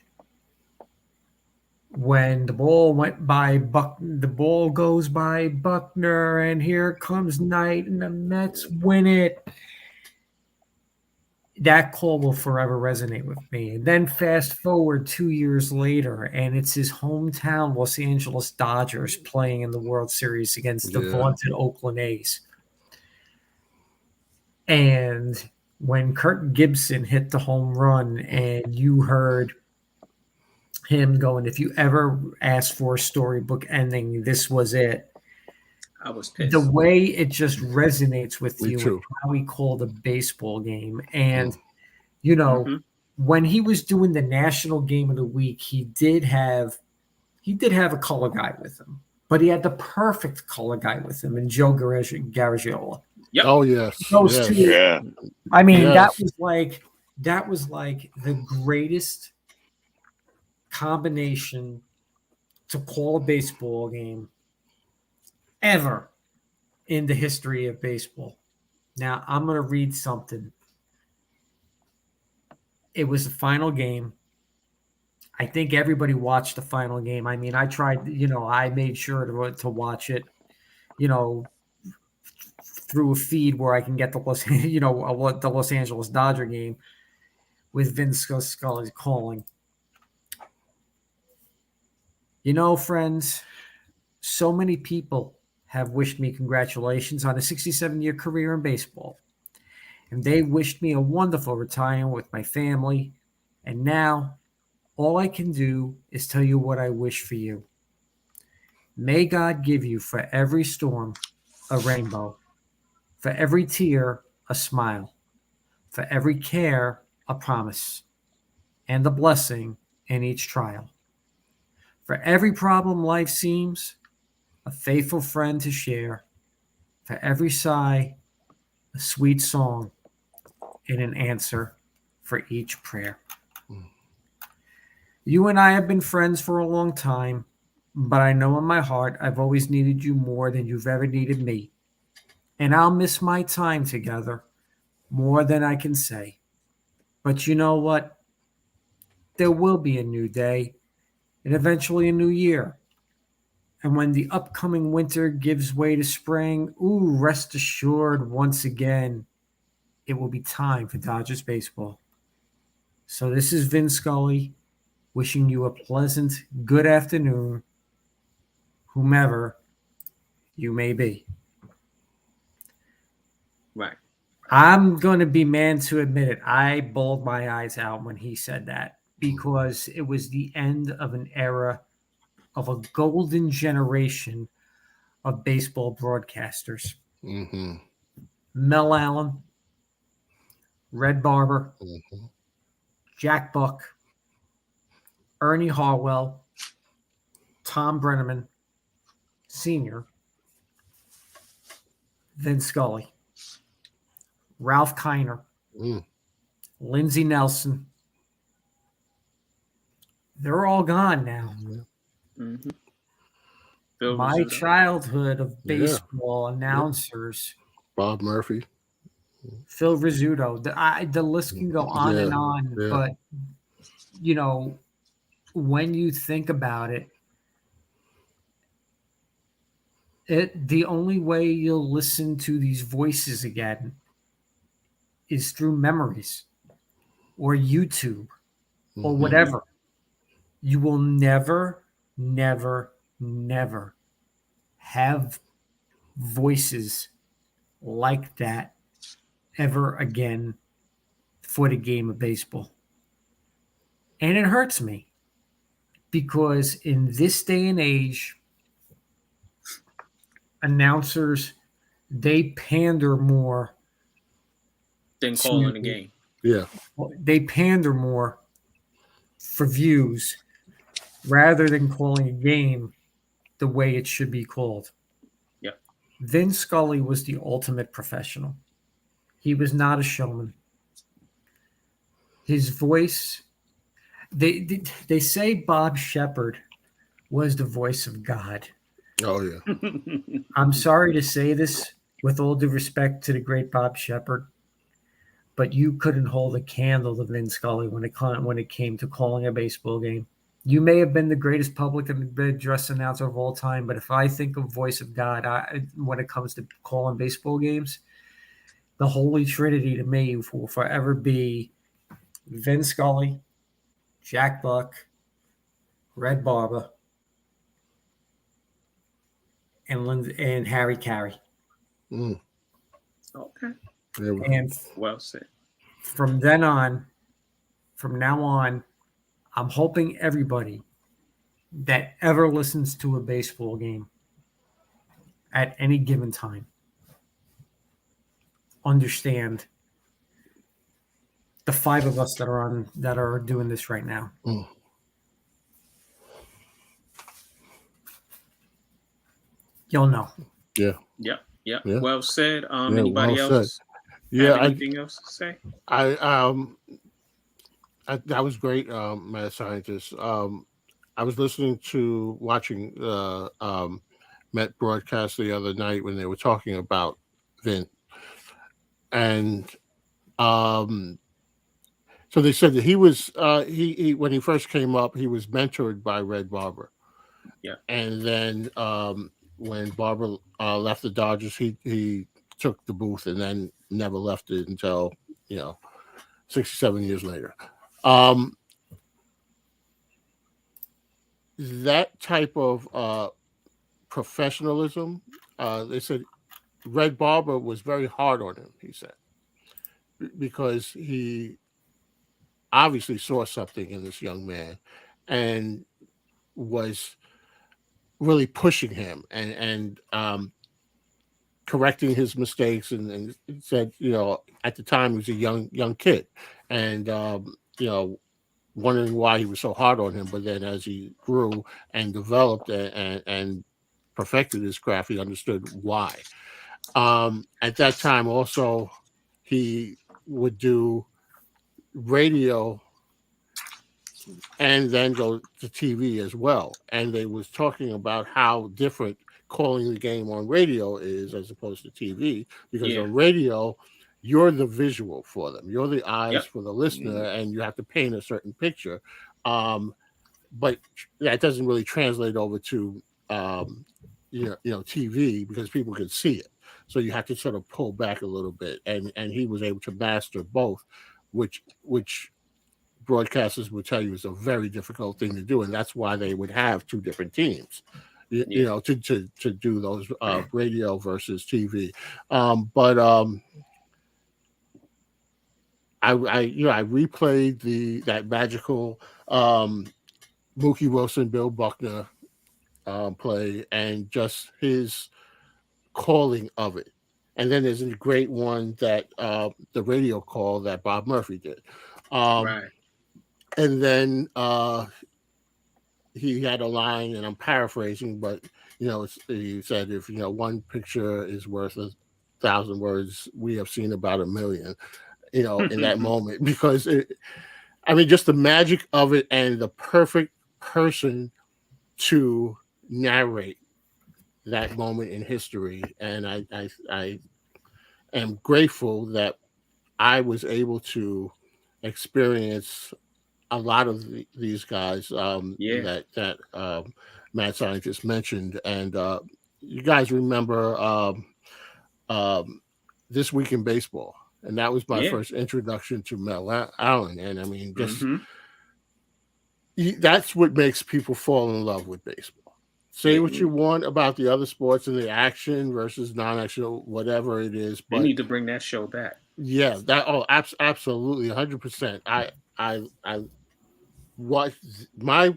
when the ball went by the ball goes by Buckner, and here comes Knight, and the Mets win it. That call will forever resonate with me. And then fast forward 2 years later, and it's his hometown Los Angeles Dodgers playing in the World Series against the vaunted Oakland A's. And when Kirk Gibson hit the home run, and you heard him going, if you ever asked for a storybook ending, this was it. I was pissed. The way it just resonates with Me you too. and how he called a baseball game. And, you know, when he was doing the national game of the week, he did have a color guy with him, but he had the perfect color guy with him in Joe Garagiola. Yep. Oh, yes. Those two. Yeah. I mean, Yes. that was like the greatest combination to call a baseball game ever in the history of baseball. Now, I'm going to read something. It was the final game. I think everybody watched the final game. I mean, I tried, I made sure to watch it, through a feed where I can get the the Los Angeles Dodger game with Vin Scully calling. Friends, so many people have wished me congratulations on a 67-year career in baseball. And they wished me a wonderful retirement with my family. And now, all I can do is tell you what I wish for you. May God give you for every storm a rainbow, for every tear a smile, for every care a promise, and a blessing in each trial. For every problem life seems, a faithful friend to share. For every sigh, a sweet song, and an answer for each prayer. You and I have been friends for a long time, but I know in my heart I've always needed you more than you've ever needed me. And I'll miss my time together more than I can say. But you know what? There will be a new day and eventually a new year. And when the upcoming winter gives way to spring, rest assured once again, it will be time for Dodgers baseball. So this is Vin Scully wishing you a pleasant good afternoon, whomever you may be. Right. I'm going to be man to admit it. I bawled my eyes out when he said that because it was the end of an era of a golden generation of baseball broadcasters. Mm-hmm. Mel Allen, Red Barber, Mm-hmm. Jack Buck, Ernie Harwell, Tom Brenneman, Sr., Vin Scully, Ralph Kiner, Lindsey Nelson. They're all gone now. Mm-hmm. My Rizzuto. childhood of baseball announcers. Bob Murphy. Phil Rizzuto. The list can go on and on. Yeah. But, when you think about it, the only way you'll listen to these voices again is through memories or YouTube or whatever. You will never, never, never have voices like that ever again for the game of baseball. And it hurts me because in this day and age, announcers, they pander more Than calling a game. Yeah. They pander more for views rather than calling a game the way it should be called. Yeah. Vin Scully was the ultimate professional. He was not a showman. His voice, they say Bob Shepard was the voice of God. Oh, yeah. I'm sorry to say this with all due respect to the great Bob Shepard, but you couldn't hold a candle to Vin Scully when it came to calling a baseball game. You may have been the greatest public address announcer of all time, but if I think of voice of God, when it comes to calling baseball games, the Holy Trinity to me will forever be Vin Scully, Jack Buck, Red Barber, and Harry Carey. Okay. And well said. From now on, I'm hoping everybody that ever listens to a baseball game at any given time understand the five of us that are doing this right now. You'll know. Yeah. Well said. Anybody else? Yeah. Anything else to say? That was great, Mad Scientist. I was watching Mad Met broadcast the other night when they were talking about Vin, and so they said that he was he when he first came up, he was mentored by Red Barber. Yeah. And then when Barber left the Dodgers, he took the booth and then never left it until 67 years later. That type of professionalism, they said Red Barber was very hard on him, he said, because he obviously saw something in this young man and was really pushing him and correcting his mistakes, and said, at the time he was a young kid, and wondering why he was so hard on him. But then as he grew and developed and perfected his craft, he understood why. At that time also, he would do radio and then go to TV as well. And they was talking about how different calling the game on radio is as opposed to TV, because on radio, you're the visual for them. You're the eyes for the listener, and you have to paint a certain picture. But that doesn't really translate over to TV, because people can see it. So you have to sort of pull back a little bit. And he was able to master both, which broadcasters would tell you is a very difficult thing to do, and that's why they would have two different teams, to do those radio versus TV. I replayed that magical Mookie Wilson, Bill Buckner play, and just his calling of it. And then there's a great one that the radio call that Bob Murphy did. Right. And then he had a line, and I'm paraphrasing, but he said, if one picture is worth 1,000 words, we have seen about 1,000,000. In that moment, because just the magic of it, and the perfect person to narrate that moment in history. And I am grateful that I was able to experience a lot of these guys that Mad Scientist mentioned. And you guys remember This Week in Baseball, and that was my first introduction to Mel Allen. And that's what makes people fall in love with baseball. Say what you want about the other sports and the action versus non-action, whatever it is, but we need to bring that show back. Yeah, absolutely, 100%. I watched my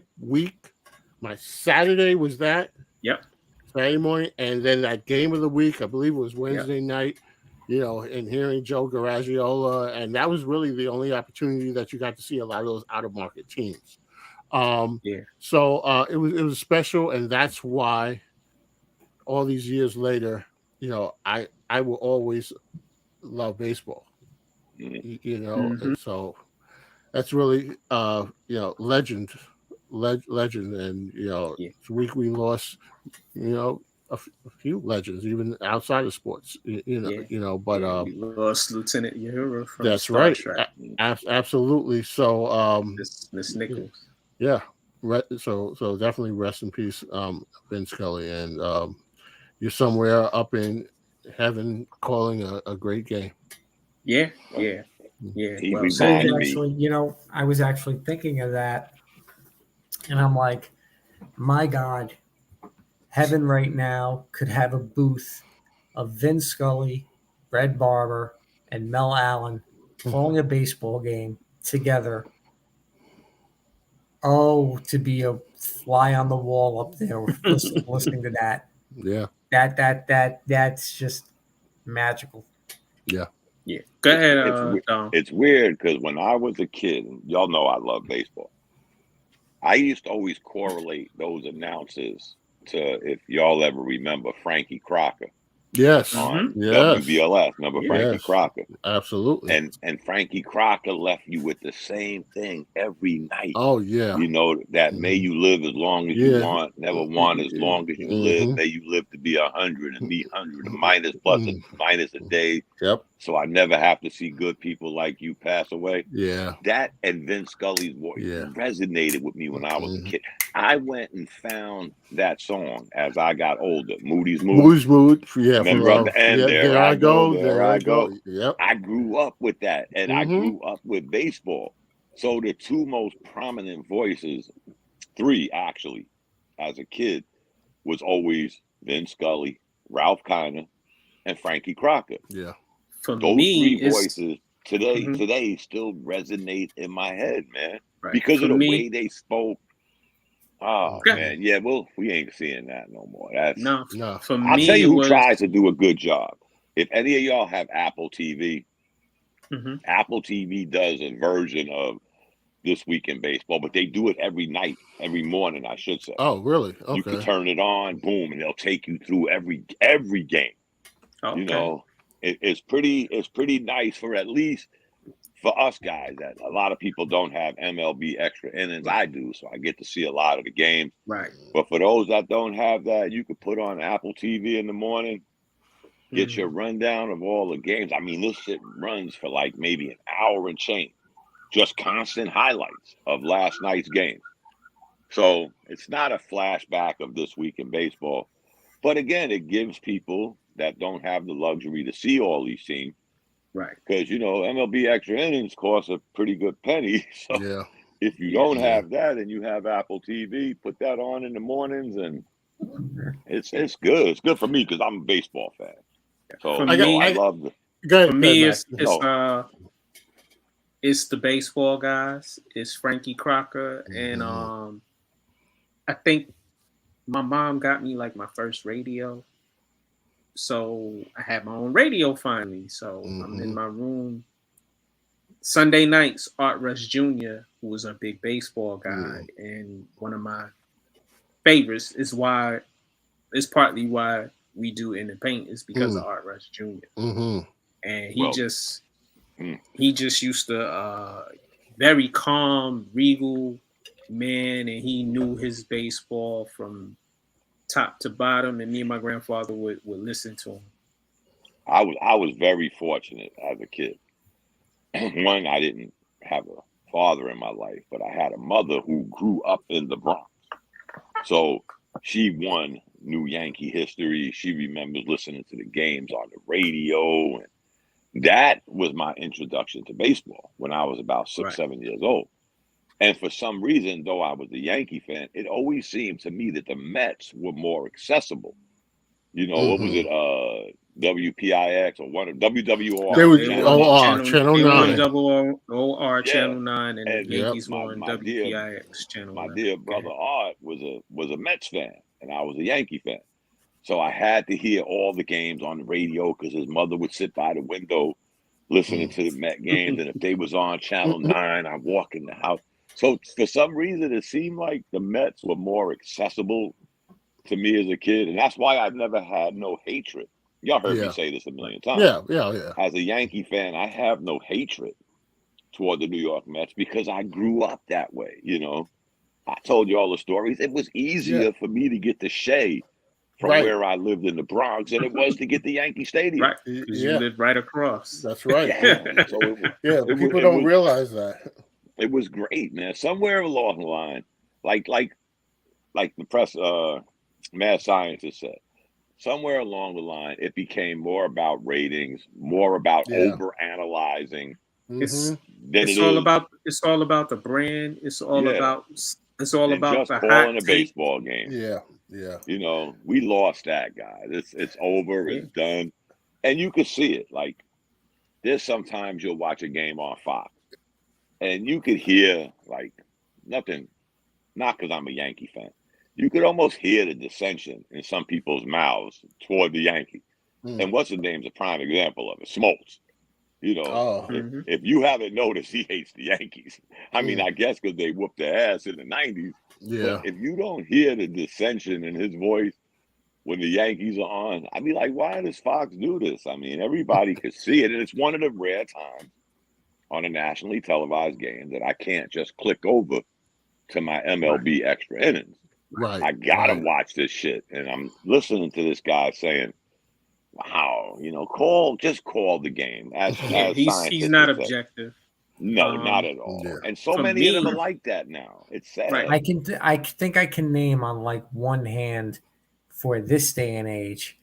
Saturday was that. Yep. Saturday morning, and then that game of the week, I believe it was Wednesday night, and hearing Joe Garagiola, and that was really the only opportunity that you got to see a lot of those out-of-market teams. So it was special, and that's why all these years later, I will always love baseball. And so that's really legend, and this week we lost a few legends even outside of sports, but we lost Lieutenant Uhura from that's Star right. Trek. Absolutely. So Miss Nichols. Yeah. So definitely rest in peace, Vin Scully, and you're somewhere up in heaven calling a great game. Yeah. Well, I was actually thinking of that, and I'm like, my God, heaven right now could have a booth of Vin Scully, Red Barber, and Mel Allen calling a baseball game together. Oh, to be a fly on the wall up there listening to that. Yeah. That's just magical. Yeah. Yeah. Go ahead. It's weird because when I was a kid, y'all know I love baseball. I used to always correlate those announcers to, if y'all ever remember, Frankie Crocker. Yes. on Yes. WBLS. Remember Frankie Yes. Crocker? Absolutely. And Frankie Crocker left you with the same thing every night. Oh yeah. You know, that may you live as long as you want, never want as long as you live. May you live to be 100 and be 100 and minus a day. Yep. So I never have to see good people like you pass away. Yeah. That and Vin Scully's voice resonated with me when I was a kid. I went and found that song as I got older. Moody's Mood. Moody's Mood. Yeah. Remember at the end, there I go, there I go. Yep. I grew up with that, and I grew up with baseball. So the two most prominent voices, three actually, as a kid, was always Vin Scully, Ralph Kiner, and Frankie Crocker. Yeah. For Those me, three voices today still resonate in my head, man. Right. Because For of the me, way they spoke. Oh man, yeah, well, we ain't seeing that no more. That's no. For I'll me, tell you it who was, tries to do a good job. If any of y'all have Apple TV, Apple TV does a version of This Week in Baseball, but they do it every night, every morning, I should say. Oh, really? Okay. You can turn it on, boom, and they'll take you through every game. Okay. You know, it's pretty nice for at least for us guys that a lot of people don't have MLB extra innings. I do, so I get to see a lot of the games. Right. But for those that don't have that, you could put on Apple TV in the morning, get your rundown of all the games. I mean, this shit runs for like maybe an hour and change. Just constant highlights of last night's game. So it's not a flashback of This Week in Baseball. But again, it gives people that don't have the luxury to see all these teams. Right. Because, you know, MLB extra innings cost a pretty good penny. So if you don't have that and you have Apple TV, put that on in the mornings, and it's good. It's good for me because I'm a baseball fan. So I love it. For me, it's the baseball guys. It's Frankie Crocker, and I think my mom got me like my first radio. So I had my own radio finally. So I'm in my room. Sunday nights, Art Rush Jr., who was a big baseball guy and one of my favorites, is partly why we do In the Paint, is because of Art Rush Jr. And he just used to very calm, regal man, and he knew his baseball from top to bottom, and me and my grandfather would listen to him. I was very fortunate as a kid. One, I didn't have a father in my life, but I had a mother who grew up in the Bronx. So she knew Yankee history. She remembers listening to the games on the radio, and that was my introduction to baseball when I was about 6-7 years old. And for some reason, though I was a Yankee fan, it always seemed to me that the Mets were more accessible. You know, what was it? WPIX or one of WWR. They were Channel 9. OR Channel 9, and the Yankees were on WPIX Channel 9. My dear brother Art was a Mets fan, and I was a Yankee fan. So I had to hear all the games on the radio because his mother would sit by the window listening to the Met games, and if they was on Channel 9, I'd walk in the house. So for some reason, it seemed like the Mets were more accessible to me as a kid, and that's why I've never had no hatred. Y'all heard me say this a million times. Yeah. As a Yankee fan, I have no hatred toward the New York Mets because I grew up that way, you know. I told you all the stories. It was easier for me to get to Shea from where I lived in the Bronx than it was to get to Yankee Stadium. Right, because you lived right across. That's right. So people don't realize that. It was great, man. Somewhere along the line, like the press, mad scientists said, somewhere along the line, it became more about ratings, more about over analyzing. It's all about the brand. It's all about just the calling hot a baseball game. Yeah. You know, we lost that, guys. It's over. It's done, and you can see it. Like there's sometimes you'll watch a game on Fox, and you could hear like nothing. Not because I'm a Yankee fan. You could almost hear the dissension in some people's mouths toward the Yankees. And what's the name's a prime example of it? Smoltz. You know, if you haven't noticed, he hates the Yankees. I mean, I guess because they whooped their ass in the 90s. Yeah. But if you don't hear the dissension in his voice, when the Yankees are on, I'd be like, why does Fox do this? I mean, everybody could see it. And it's one of the rare times on a nationally televised game that I can't just click over to my MLB extra innings. Right. I gotta watch this shit. And I'm listening to this guy saying, wow, just call the game. As he's not objective. No, not at all. Yeah. And so many of them are like that now. It's sad. I think I can name on like one hand for this day and age,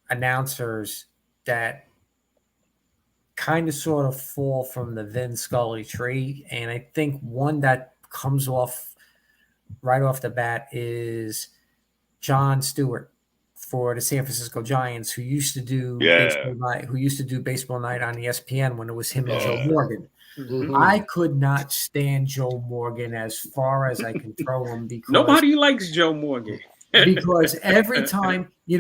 announcers that kind of sort of fall from the Vin Scully tree. And I think one that comes off right off the bat is Jon Stewart for the San Francisco Giants, who used to do baseball night on ESPN when it was him and Joe Morgan. Mm-hmm. I could not stand Joe Morgan as far as I can throw him because nobody likes Joe Morgan. Because every time, it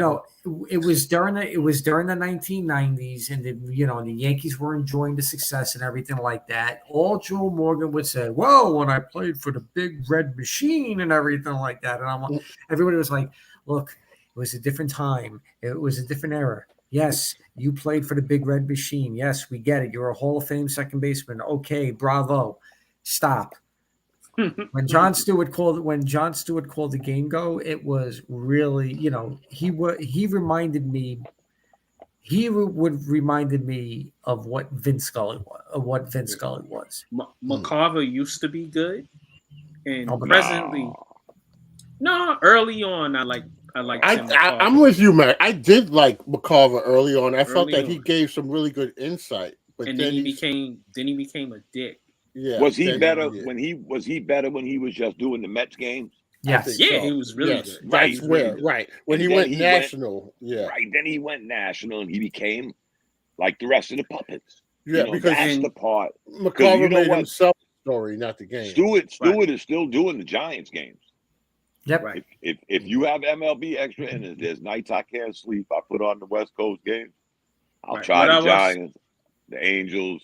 was during the 1990s, and the Yankees were enjoying the success and everything like that. All Joe Morgan would say, "Well, when I played for the Big Red Machine and everything like that," and everybody was like, "Look, it was a different time. It was a different era. Yes, you played for the Big Red Machine. Yes, we get it. You're a Hall of Fame second baseman. Okay, bravo. Stop." When Jon Stewart called the game go, it was really, he reminded me of what Vin Scully was. McCarver used to be good, and presently, early on, I like. I'm with you, man. I did like McCarver early on. I felt that he gave some really good insight, but then he became a dick. Yeah. Was he better when he was just doing the Mets games? Yes. Yeah, he was really good. That's right. When he went national. Right. Then he went national and he became like the rest of the puppets. Yeah, because that's the part. McCarver made himself the story, not the game. Stewart is still doing the Giants games. Yep. Right. If you have MLB extra and there's nights I can't sleep, I put on the West Coast games. I'll try the Giants, the Angels.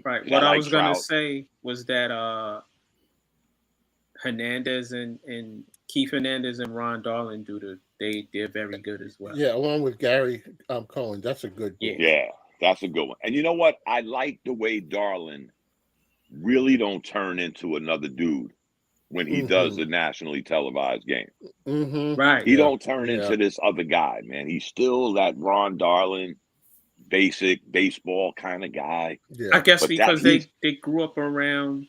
Right. What I was going to say was that Hernandez and Keith Hernandez and Ron Darling they're very good as well. Yeah, along with Gary Cohen. That's a good one. Yeah, that's a good one. And you know what? I like the way Darling really don't turn into another dude when he does the nationally televised game. Mm-hmm. Right. He don't turn into this other guy, man. He's still that Ron Darling, basic baseball kind of guy. Yeah. I guess because they grew up around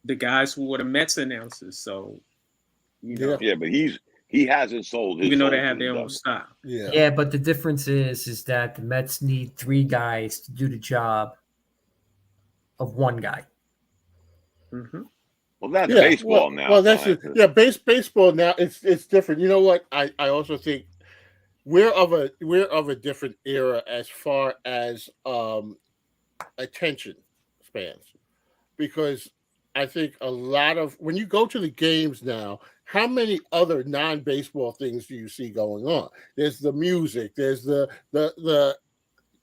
the guys who were the Mets announcers, so Yeah, but he hasn't sold his. Even though they have their own style. Yeah, but the difference is that the Mets need 3 guys to do the job of one guy. Mm-hmm. Well, that's baseball now. Well, that's baseball now. It's different. You know what? I also think we're of a different era as far as attention spans, because I think a lot of when you go to the games now, how many other non-baseball things do you see going on? There's the music. There's the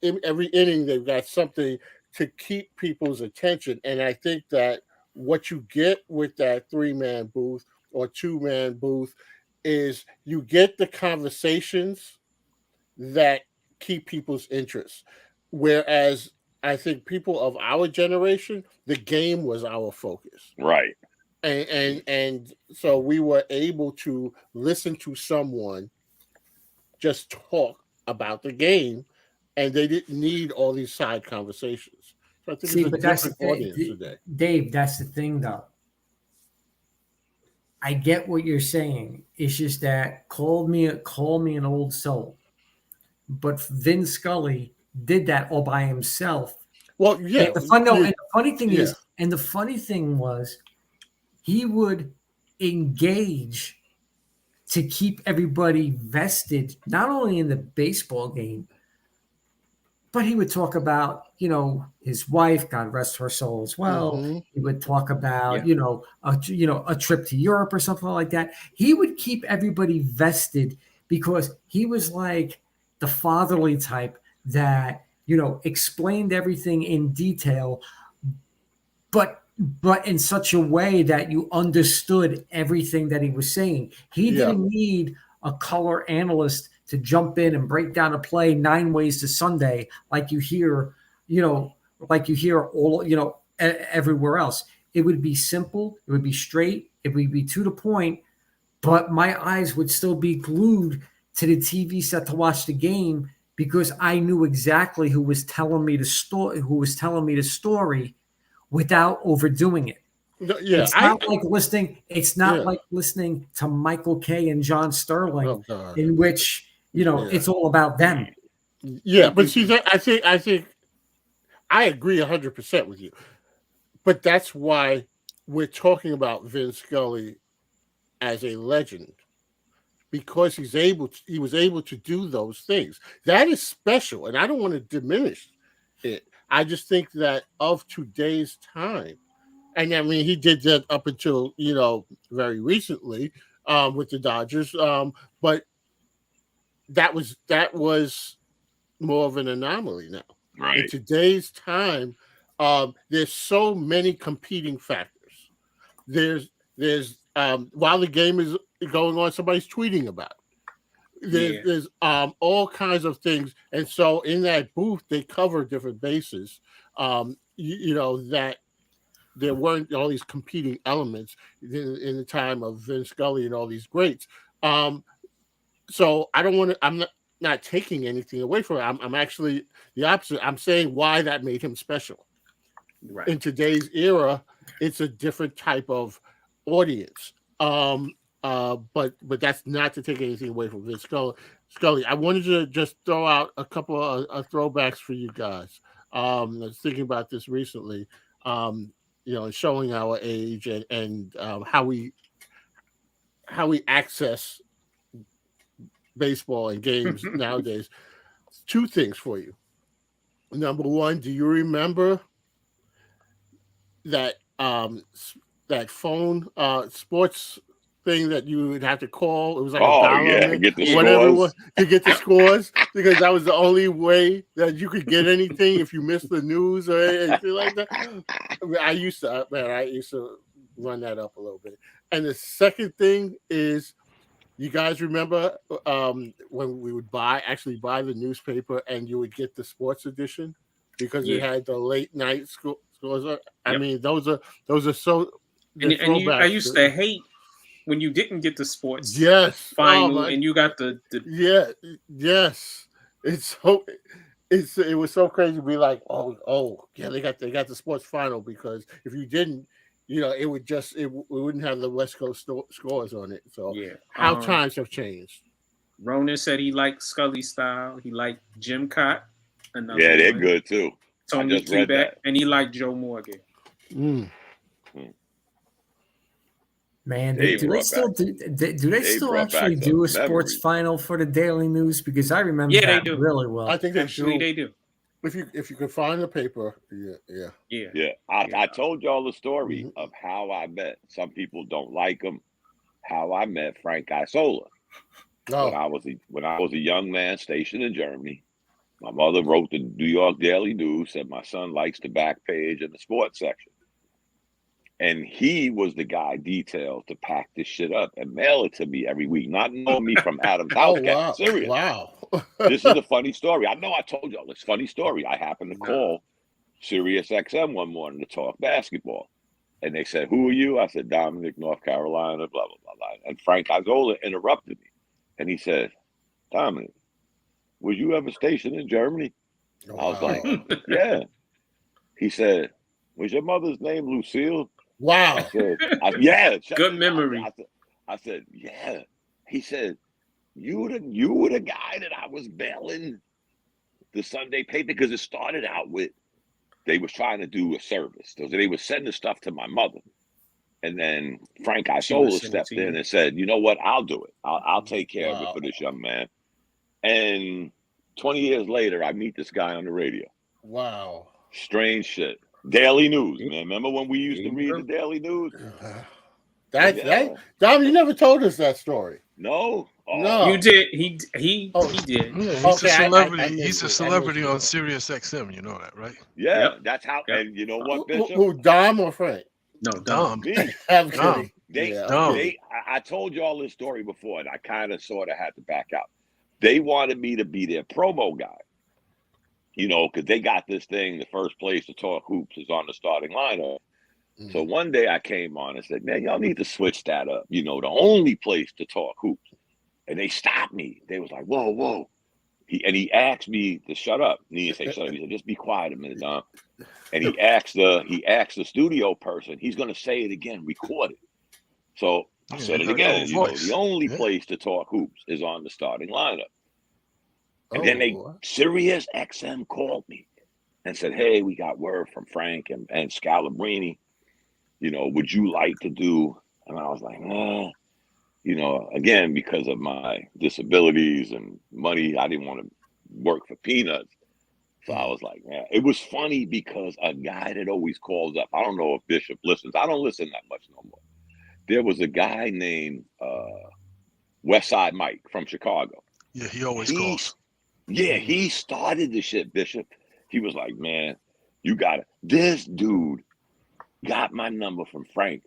in every inning they've got something to keep people's attention, and I think that what you get with that 3-man booth or 2-man booth is you get the conversations that keep people's interest. Whereas I think people of our generation, the game was our focus. Right. And so we were able to listen to someone just talk about the game, and they didn't need all these side conversations. So I think it's a different audience today. Dave, that's the thing, though. I get what you're saying. It's just that call me an old soul, but Vin Scully did that all by himself. Well, yeah. And the funny thing was, he would engage to keep everybody vested, not only in the baseball game, but he would talk about, his wife, God rest her soul as well. Mm-hmm. He would talk about, a trip to Europe or something like that. He would keep everybody vested because he was like the fatherly type that, explained everything in detail, but but in such a way that you understood everything that he was saying. He didn't need a color analyst to jump in and break down a play 9 ways to Sunday like you hear, all, everywhere else. It would be simple. It would be straight. It would be to the point, but my eyes would still be glued to the TV set to watch the game because I knew exactly who was telling me the story without overdoing it. It's not like listening. It's not like listening to Michael Kay and John Sterling, in which it's all about them. Yeah, but see, I think I agree 100% with you. But that's why we're talking about Vin Scully as a legend, because he was able to do those things. That is special, and I don't want to diminish it. I just think that of today's time, and I mean, he did that up until very recently with the Dodgers, but that was more of an anomaly now. Right. In today's time, there's so many competing factors. There's while the game is going on, somebody's tweeting about it. There's all kinds of things, and so in that booth they cover different bases. That there weren't all these competing elements in the time of Vin Scully and all these greats. So I don't want to. I'm not taking anything away from it. I'm actually the opposite. I'm saying why that made him special. Right. In today's era, it's a different type of audience. But that's not to take anything away from Vin Scully. I wanted to just throw out a couple of throwbacks for you guys. I was thinking about this recently, showing our age and how we access baseball and games nowadays. 2 things for you. Number one, do you remember that phone sports thing that you would have to call? It was like $1 get the whatever scores. To get the scores, because that was the only way that you could get anything if you missed the news or anything like that. I used to run that up a little bit. And the second thing is, you guys remember when we would buy the newspaper and you would get the sports edition because it had the late night scores. I mean, those are so. I used to hate when you didn't get the sports final and you got the yes. It was so crazy to be like, they got the sports final, because if you didn't, it wouldn't have the West Coast scores on it. So how times have changed. Ronan said he liked Scully style. He liked Jim Cott. They're good too. Tony Quebec, and he liked Joe Morgan. Man, do they still actually do a sports final for the Daily News? Because I remember they do really well. I think they do. If you can find the paper, I told y'all the story of how I met. Some people don't like him. How I met Frank Isola. When I was a young man stationed in Germany, my mother wrote the New York Daily News, said my son likes the back page and the sports section. And he was the guy detailed to pack this shit up and mail it to me every week, not knowing me from Adam's house. Wow. Serious. Wow. This is a funny story. I know I told y'all this funny story. I happened to call Sirius XM one morning to talk basketball. And they said, "Who are you?" I said, "Dominic, North Carolina, blah, blah, blah, blah." And Frank Isola interrupted me. And he said, "Dominic, was you ever stationed in Germany?" I was like, "Yeah." He said, "Was your mother's name Lucille?" Wow. I said, "Yeah." Good memory. I said, "Yeah." He said, You were the guy that I was mailing the Sunday paper," because it started out with they was trying to do a service. So they were sending stuff to my mother. And then Frank Isola stepped in and said, "You know what? I'll do it. I'll take care of it for this young man." And 20 years later, I meet this guy on the radio. Wow. Strange shit. Daily News, man. Remember when we used to read the Daily News? Dom, you never told us that story. No. No. You did. He did. Yeah, he's Okay, a celebrity. I He's a missed it. celebrity on Sirius XM. You know that, right? Yeah, Yep. that's how. Yep. And you know what, Who, Bishop? Dom or Frank? No, Dom. Me. I'm Dom. kidding. They, Yeah, Dom. they. I told y'all this story before, and I kind of sort of had to back out. They wanted me to be their promo guy, you know, because they got this thing. The first place to talk hoops is on the starting lineup. So one day I came on and said, "Man, y'all need to switch that up. You know, the only place to talk hoops." And they stopped me. They was like, "Whoa, whoa." He asked me to shut up. And he didn't say shut up. He said, "Just be quiet a minute, Dom." And he asked the studio person, he's going to say it again, record it. So I said it again. You know, the only place to talk hoops is on the starting lineup. And then Sirius XM called me and said, "Hey, we got word from Frank and Scalabrini. You know, would you like to do?" And I was like, "Nah." You know, again, because of my disabilities and money, I didn't want to work for peanuts. So I was like, man, it was funny because a guy that always calls up, I don't know if Bishop listens. I don't listen that much no more. There was a guy named Westside Mike from Chicago. Yeah, he always calls. Yeah, he started the shit, Bishop. He was like, "Man, you got it." This dude got my number from Frank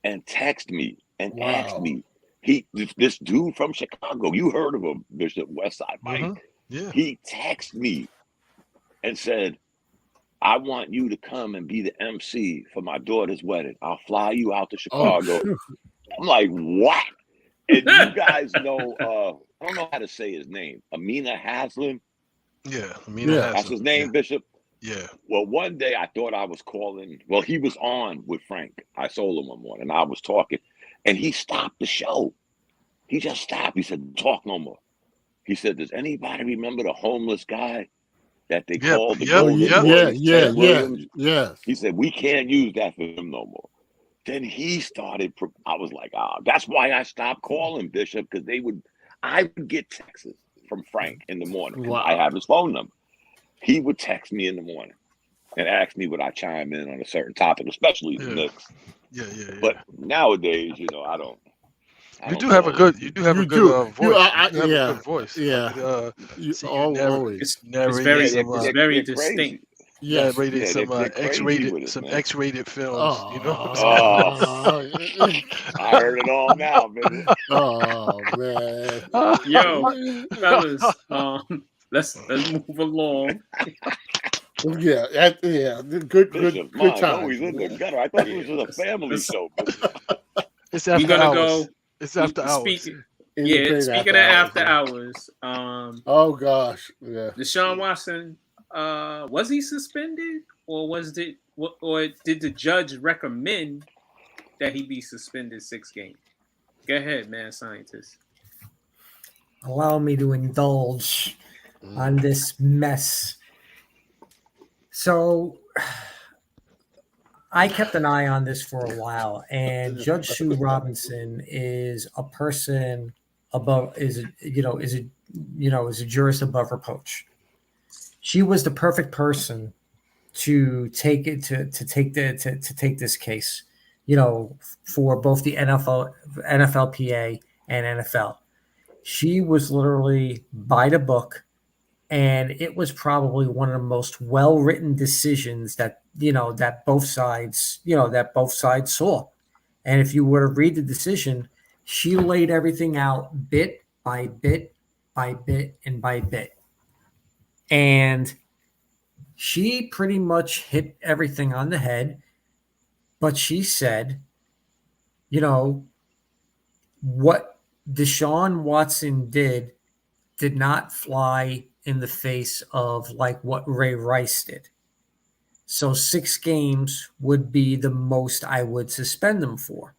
and texted me and asked me. This dude from Chicago, you heard of him, Bishop, Westside Mike. Yeah. He texted me and said, "I want you to come and be the MC for my daughter's wedding. I'll fly you out to Chicago." I'm like, "What?" And you guys know, I don't know how to say his name. Amina Haslam. Yeah, Amina Haslam. That's his name, Bishop. Yeah. Well, one day I thought I was calling. Well, he was on with Frank. I sold him one morning, and I was talking, and he stopped the show. He just stopped. He said, "Talk no more." He said, "Does anybody remember the homeless guy that they called the Golden Boy, Ted Williams?" Yes. He said, "We can't use that for him no more." Then he started. I was like, that's why I stopped calling Bishop, because I would get texts from Frank in the morning. Wow. I have his phone number. He would text me in the morning and ask me would I chime in on a certain topic, especially the Knicks. Yeah. But nowadays, you know, I don't. You do have a good voice. You have a good voice. Yeah. Always. It's very distinct. Yeah, rated some X-rated films. Oh, you know. I heard it all now, baby. Oh man. Yo, fellas, let's move along. Good time. Always in the gutter. I thought it was a family show. It's after hours. It's after hours. Speaking of after hours, oh gosh, yeah. Deshaun Watson, was he suspended, or did the judge recommend that he be suspended 6 games? Go ahead, man, scientist. Allow me to indulge on this mess. So I kept an eye on this for a while, and Judge Sue Robinson is a person above, is a jurist above reproach. She was the perfect person to take it to take this case, you know, for both the NFLPA and NFL. She was literally by the book, and it was probably one of the most well-written decisions that both sides saw. And if you were to read the decision, she laid everything out bit by bit by bit and by bit. And she pretty much hit everything on the head. But she said, what Deshaun Watson did not fly in the face of like what Ray Rice did. So 6 games would be the most I would suspend them for.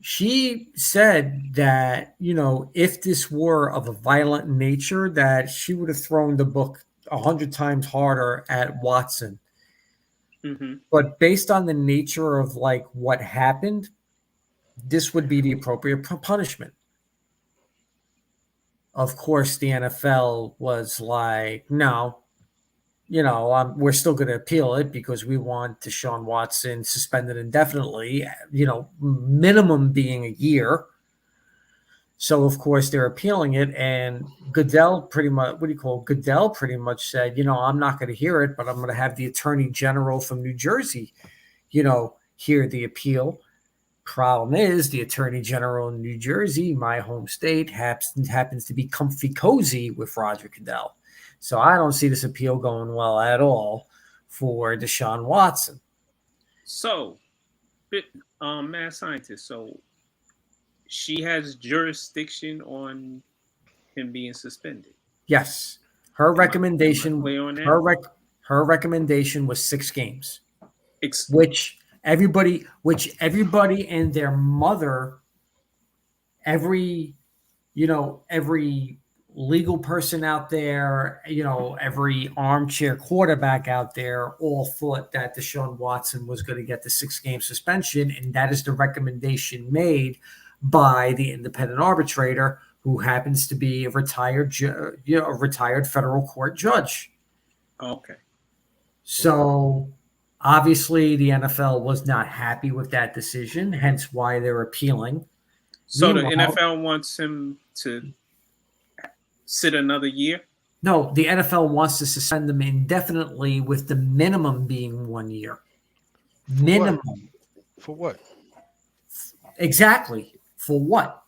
She said that, if this were of a violent nature, that she would have thrown the book 100 times harder at Watson. Mm-hmm. But based on the nature of like what happened, this would be the appropriate punishment. Of course, the NFL was like, no, we're still going to appeal it because we want Deshaun Watson suspended indefinitely, minimum being a year. So of course they're appealing it, and Goodell pretty much, Goodell pretty much said, I'm not going to hear it, but I'm going to have the Attorney General from New Jersey, hear the appeal. Problem is, the Attorney General in New Jersey, my home state, happens to be comfy cozy with Roger Goodell. So I don't see this appeal going well at all for Deshaun Watson. So, mad scientist. So she has jurisdiction on him being suspended. Yes, her recommendation. Her recommendation was 6 games, which everybody and their mother, every legal person out there, every armchair quarterback out there, all thought that Deshaun Watson was going to get the 6-game suspension, and that is the recommendation made by the independent arbitrator, who happens to be a retired federal court judge. Okay. So obviously the NFL was not happy with that decision, hence why they're appealing. So the NFL wants him to sit another year? No, the NFL wants to suspend them indefinitely, with the minimum being 1 year. Minimum. For what? Exactly. For what?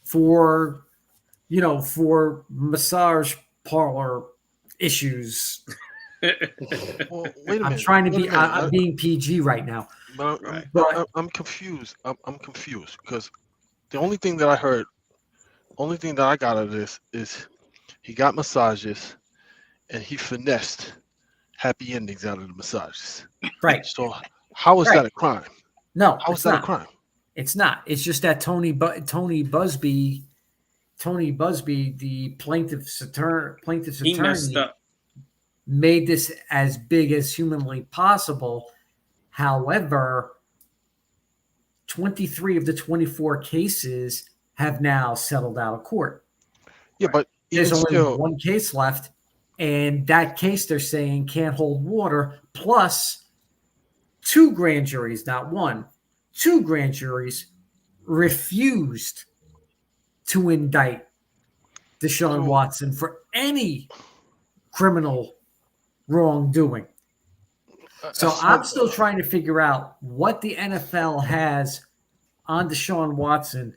For massage parlor issues. Well, wait a minute. I'm being PG right now. But I'm confused. I'm confused because the only thing that I got out of this is he got massages and he finessed happy endings out of the massages. Right. So how is that a crime? No. How is that a crime? It's not. It's just that Tony Busby, the plaintiff's attorney, made this as big as humanly possible. However, 23 of the 24 cases have now settled out of court. Yeah, but there's only one case left, and that case, they're saying, can't hold water. Plus, 2 grand juries, not one, 2 grand juries refused to indict Deshaun Watson for any criminal wrongdoing. So I'm still trying to figure out what the NFL has on Deshaun Watson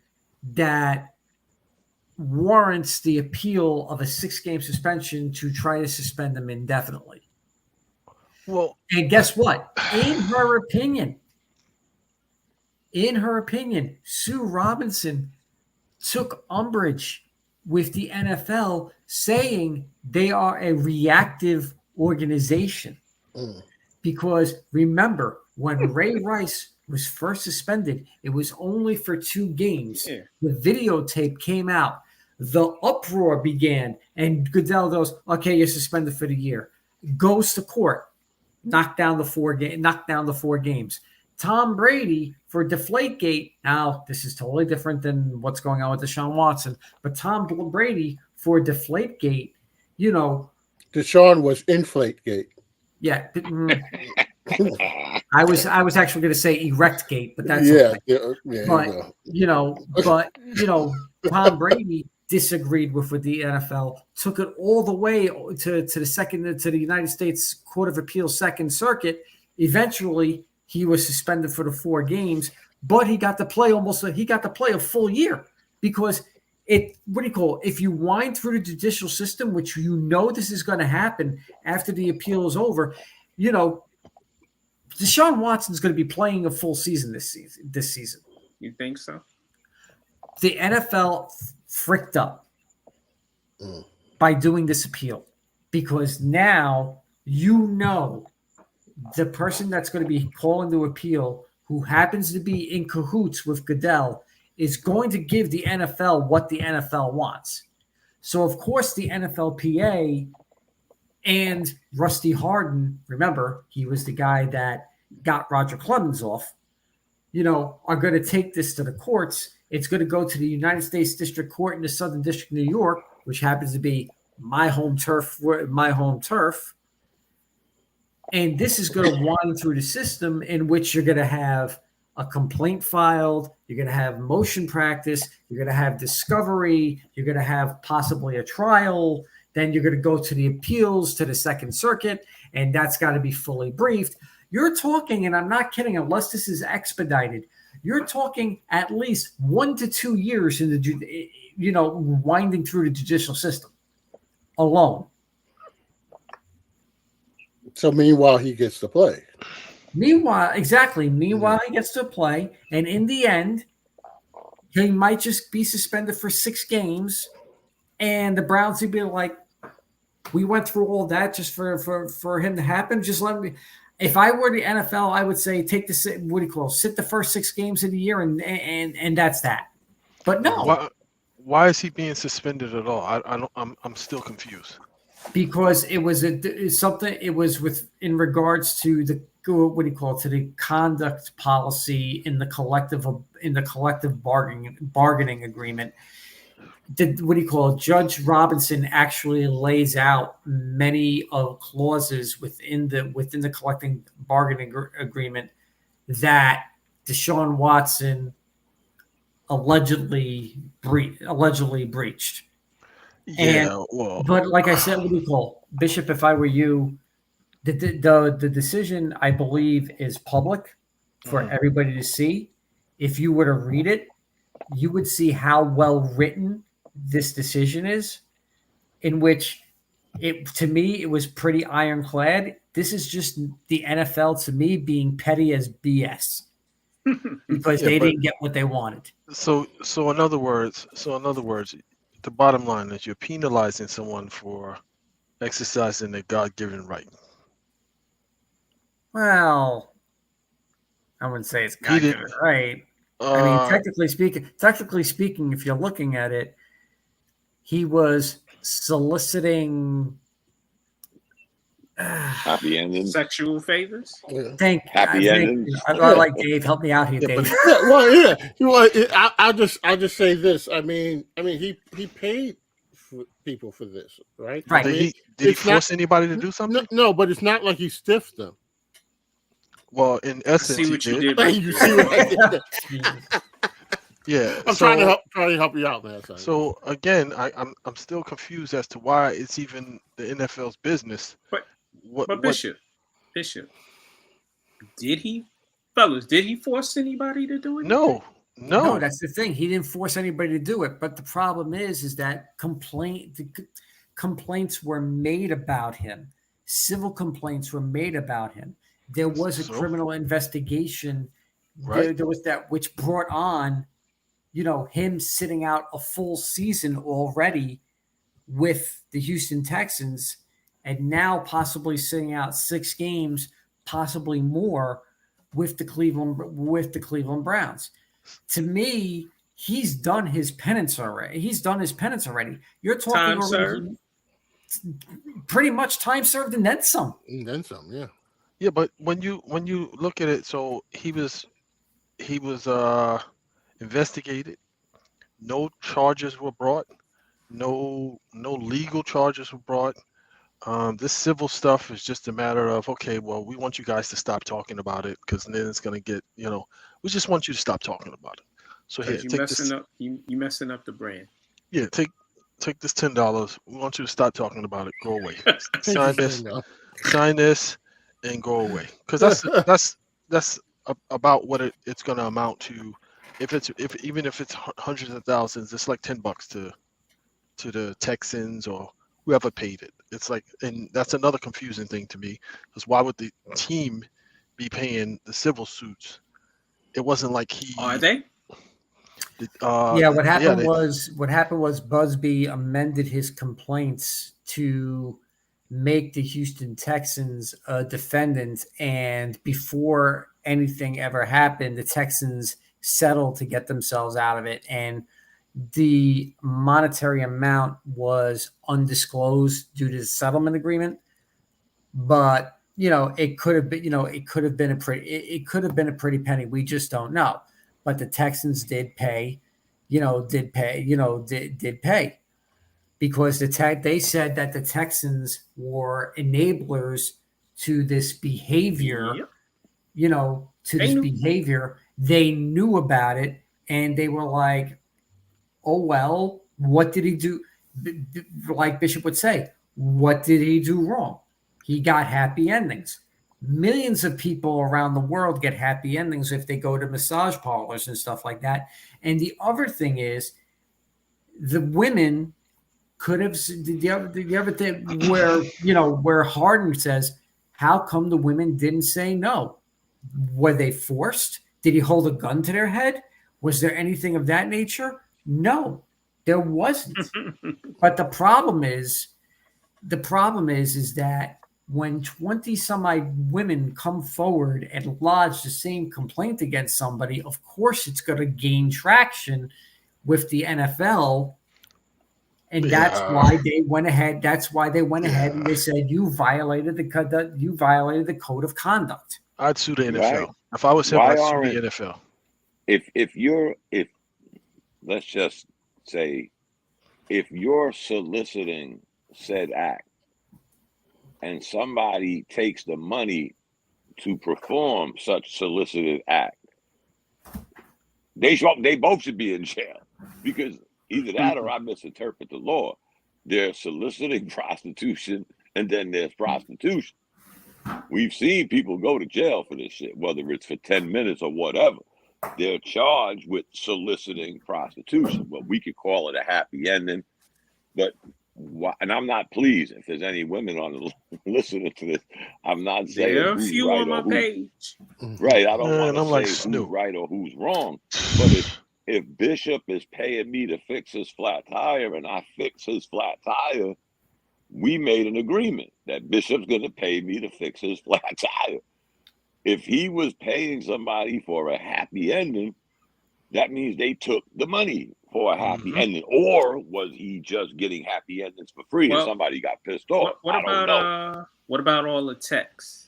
that warrants the appeal of a 6-game suspension to try to suspend them indefinitely. Well, and guess what? In her opinion, Sue Robinson took umbrage with the NFL, saying they are a reactive organization. Because remember, when Ray Rice was first suspended, it was only for 2 games. Yeah. The videotape came out. The uproar began, and Goodell goes, okay, you're suspended for the year. Goes to court, knocked down the 4 games. Tom Brady for Deflategate. Now, this is totally different than what's going on with Deshaun Watson, but Tom Brady for Deflategate, Deshaun was Inflategate. Yeah. I was actually going to say Erectgate, but that's Tom Brady disagreed with the NFL, took it all the way to the United States Court of Appeals Second Circuit. Eventually, he was suspended for the 4 games, but he got to play a full year, because if you wind through the judicial system, which this is going to happen after the appeal is over, Deshaun Watson's going to be playing a full season this season. You think so? The NFL fricked up by doing this appeal, because now the person that's going to be calling the appeal, who happens to be in cahoots with Goodell, is going to give the NFL what the NFL wants. So, of course, the NFLPA and Rusty Hardin, remember, he was the guy that got Roger Clemens off, are going to take this to the courts. It's going to go to the United States District Court in the Southern District of New York, which happens to be my home turf. And this is going to wind through the system, in which you're going to have a complaint filed. You're going to have motion practice. You're going to have discovery. You're going to have possibly a trial. Then you're going to go to the appeals to the Second Circuit, and that's got to be fully briefed. You're talking, and I'm not kidding, unless this is expedited, you're talking at least 1 to 2 years in the, winding through the judicial system alone. So meanwhile, he gets to play. Meanwhile, he gets to play, and in the end, he might just be suspended for 6 games, and the Browns would be like, we went through all that just for him to happen. Just let me. If I were the NFL, I would say take sit the first 6 games of the year, and that's that. But no, why is he being suspended at all? I'm still confused. Because it was in regards to the to the conduct policy in the collective bargaining agreement. Judge Robinson actually lays out many of clauses within the collective bargaining agreement that Desean Watson allegedly breached. But like I said, Bishop, if I were you, the decision, I believe, is public for everybody to see. If you were to read it, you would see how well written this decision is, in which to me it was pretty ironclad. This is just the NFL, to me, being petty as BS because they didn't get what they wanted. So in other words, the bottom line is you're penalizing someone for exercising their God-given right. Well, I wouldn't say it's God-given right. I mean, technically speaking, if you're looking at it, he was soliciting happy endings, sexual favors. Happy endings. I like Dave. Help me out here, Dave. I'll just say this. I mean, he paid people for this, right? Right. Did he force anybody to do something? No, but it's not like he stiffed them. Well, in essence, see what he you did. did. You see what I did? Yeah, I'm trying to help you out, man. So again, I'm still confused as to why it's even the NFL's business. But Bishop, did he force anybody to do it? No, that's the thing. He didn't force anybody to do it. But the problem is that complaints were made about him. Civil complaints were made about him. There was a criminal investigation. Right. There was that which brought on, him sitting out a full season already with the Houston Texans, and now possibly sitting out 6 games, possibly more, with the Cleveland Browns. To me, he's done his penance already. You're talking already, pretty much time served and then some. And then some, yeah. Yeah, but when you look at it, so he was investigated. No charges were brought. No legal charges were brought. This civil stuff is just a matter of, okay, well, we want you guys to stop talking about it because then it's going to get, we just want you to stop talking about it. So here, you messing up the brand. Yeah, take this $10. We want you to stop talking about it. Go away. Sign this, and go away. Because that's about what it's going to amount to. Even if it's hundreds of thousands, it's like $10 to the Texans or whoever paid it. It's like, and that's another confusing thing to me, because why would the team be paying the civil suits? It wasn't like Are they? What happened was Busby amended his complaints to make the Houston Texans a defendant, and before anything ever happened, the Texans settled to get themselves out of it, and the monetary amount was undisclosed due to the settlement agreement. But it could have been a pretty penny. We just don't know. But the Texans did pay, did pay because they said that the Texans were enablers to this behavior, Yep. behavior. They knew about it, and they were like, oh, well, what did he do? Like Bishop would say, what did he do wrong? He got happy endings. Millions of people around the world get happy endings if they go to massage parlors and stuff like that. And the other thing is, the women could have the other thing where, where Harden says, how come the women didn't say no? Were they forced? Did he hold a gun to their head? Was there anything of that nature? No, there wasn't. But the problem is that when 20 some odd women come forward and lodge the same complaint against somebody, of course it's going to gain traction with the NFL. And that's why they went ahead. That's why they went ahead and they said, you violated the code of conduct. I'd sue the NFL. Right. If I was him, I'd sue the NFL. If let's just say, if you're soliciting said act and somebody takes the money to perform such solicited act, they both should be in jail, because either that or I misinterpret the law. There's soliciting prostitution, and then there's prostitution. We've seen people go to jail for this shit, whether it's for 10 minutes or whatever. They're charged with soliciting prostitution, but we could call it a happy ending. But and I'm not pleased if there's any women on listening to this. I'm not saying there are a who's few right on my page. Right, I don't want to say Snoop. who's right or who's wrong. But if Bishop is paying me to fix his flat tire and I fix his flat tire, we made an agreement that Bishop's going to pay me to fix his flat tire. If he was paying somebody for a happy ending, that means they took the money for a happy ending. Or was he just getting happy endings for free and somebody got pissed off? What about all the texts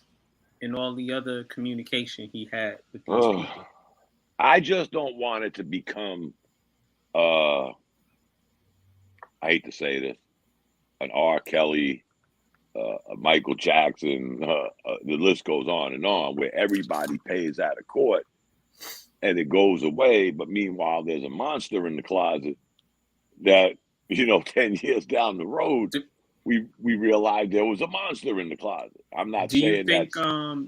and all the other communication he had with these people? I just don't want it to become, I hate to say this, an R. Kelly, a Michael Jackson, the list goes on, where everybody pays out of court and it goes away. But meanwhile, there's a monster in the closet that, 10 years down the road, we realized there was a monster in the closet. I'm not saying that.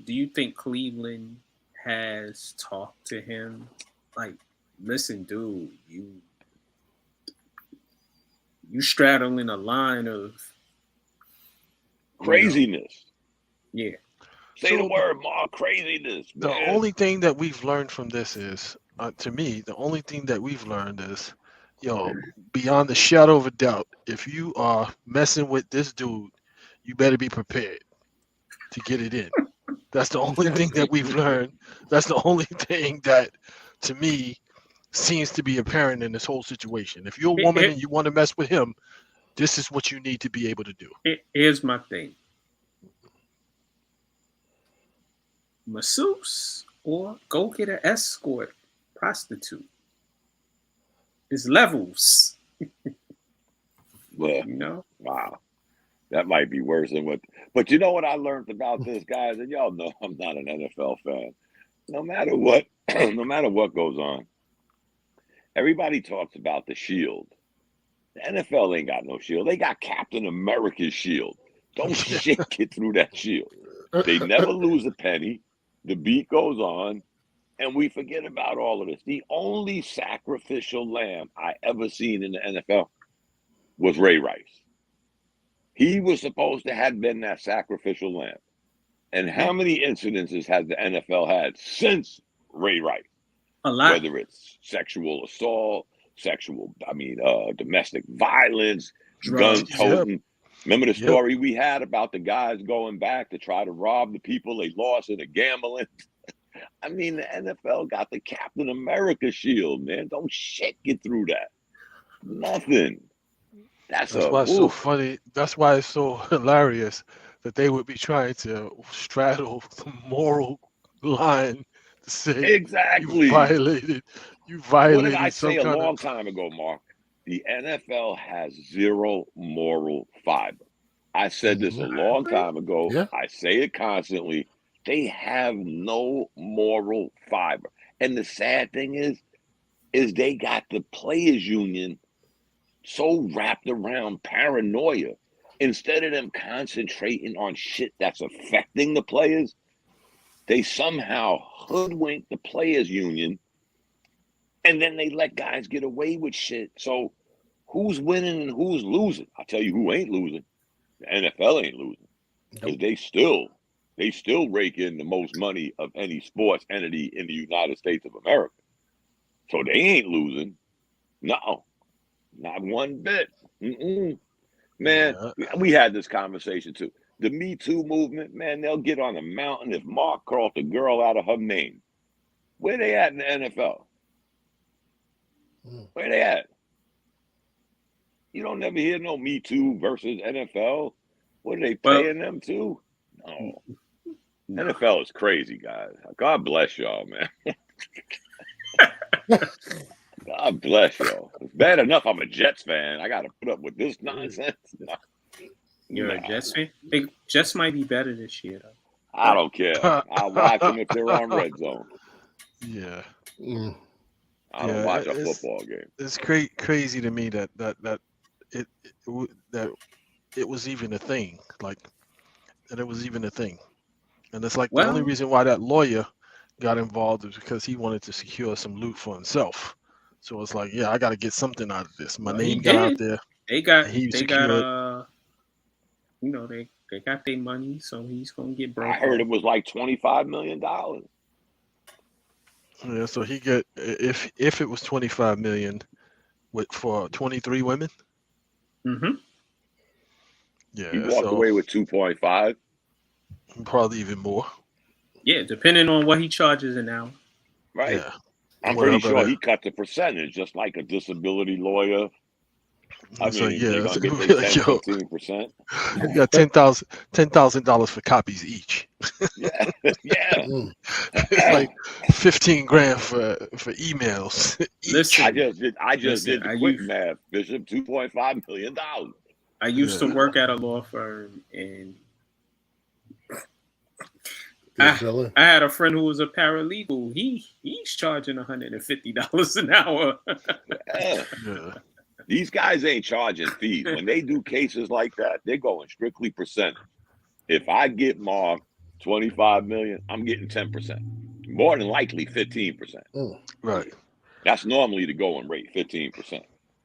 Do you think Cleveland has talked to him? Like, listen, dude, you straddling a line of craziness. Yeah. Say the word, Mark, craziness. The Man. only thing that we've learned from this is, to me, the only thing that we've learned is, beyond the shadow of a doubt, if you are messing with this dude, you better be prepared to get it in. That's the only thing that we've learned. That's the only thing that, to me, seems to be apparent in this whole situation. If you're a woman and you want to mess with him, this is what you need to be able to do. Here's my thing. Masseuse or go get an escort prostitute. It's levels. Well, wow. That might be worse than what. But you know what I learned about this, guys? And y'all know I'm not an NFL fan. No matter what, goes on, everybody talks about the shield. The NFL ain't got no shield. They got Captain America's shield. Don't shit get through that shield. They never lose a penny. The beat goes on, and we forget about all of this. The only sacrificial lamb I ever seen in the NFL was Ray Rice. He was supposed to have been that sacrificial lamb. And how many incidences has the NFL had since Ray Rice? A lot. Whether it's sexual assault, domestic violence, guns toting. Yep. Remember the story we had about the guys going back to try to rob the people they lost in a gambling? I mean, the NFL got the Captain America shield, man. Don't shit get through that. Nothing. That's why it's so funny. That's why it's so hilarious that they would be trying to straddle the moral line to say exactly you violated. What did I say a long time ago, Mark? The NFL has zero moral fiber. I said this a long time ago. Yeah. I say it constantly. They have no moral fiber. And the sad thing is they got the players union so wrapped around paranoia. Instead of them concentrating on shit that's affecting the players, they somehow hoodwink the players union, and then they let guys get away with shit. So who's winning and who's losing? I'll tell you who ain't losing. The NFL ain't losing. Because they still rake in the most money of any sports entity in the United States of America. So they ain't losing. No, not one bit. Man, we had this conversation too. The Me Too movement, man, they'll get on a mountain if Mark called the girl out of her name. Where they at in the NFL? Where they at? You don't never hear no Me Too versus NFL. What are they paying them to? No. NFL is crazy, guys. God bless y'all, man. God bless y'all. It's bad enough I'm a Jets fan. I got to put up with this nonsense. You're a Jets fan? Jets might be better this year, though. I don't care. I'll watch them if they're on Red Zone. Yeah. I don't watch a football game. It's crazy to me that it was even a thing. Like, that it was even a thing. And it's like the only reason why that lawyer got involved is because he wanted to secure some loot for himself. So it's like, yeah, I got to get something out of this. My name got out there. They got you know, they got their money, so he's gonna get broke. I heard it was like $25 million. Yeah, so he get if it was $25 million for 23 women. Mm-hmm. Yeah, he walked away with 2.5. Probably even more. Yeah, depending on what he charges an hour. Right. Yeah. I'm pretty sure he cut the percentage, just like a disability lawyer. I mean, they're gonna get their 10-15%. You got $10,000 for copies each. Yeah. It's like $15,000 for emails. Listen, I just did the quick math, Bishop. $2.5 million. I used to work at a law firm, and I had a friend who was a paralegal. He's charging $150 an hour. Yeah. These guys ain't charging fees. When they do cases like that, they're going strictly percentage. If I get Mark $25 million, I'm getting 10%. More than likely 15%. Right. That's normally the going rate, 15%.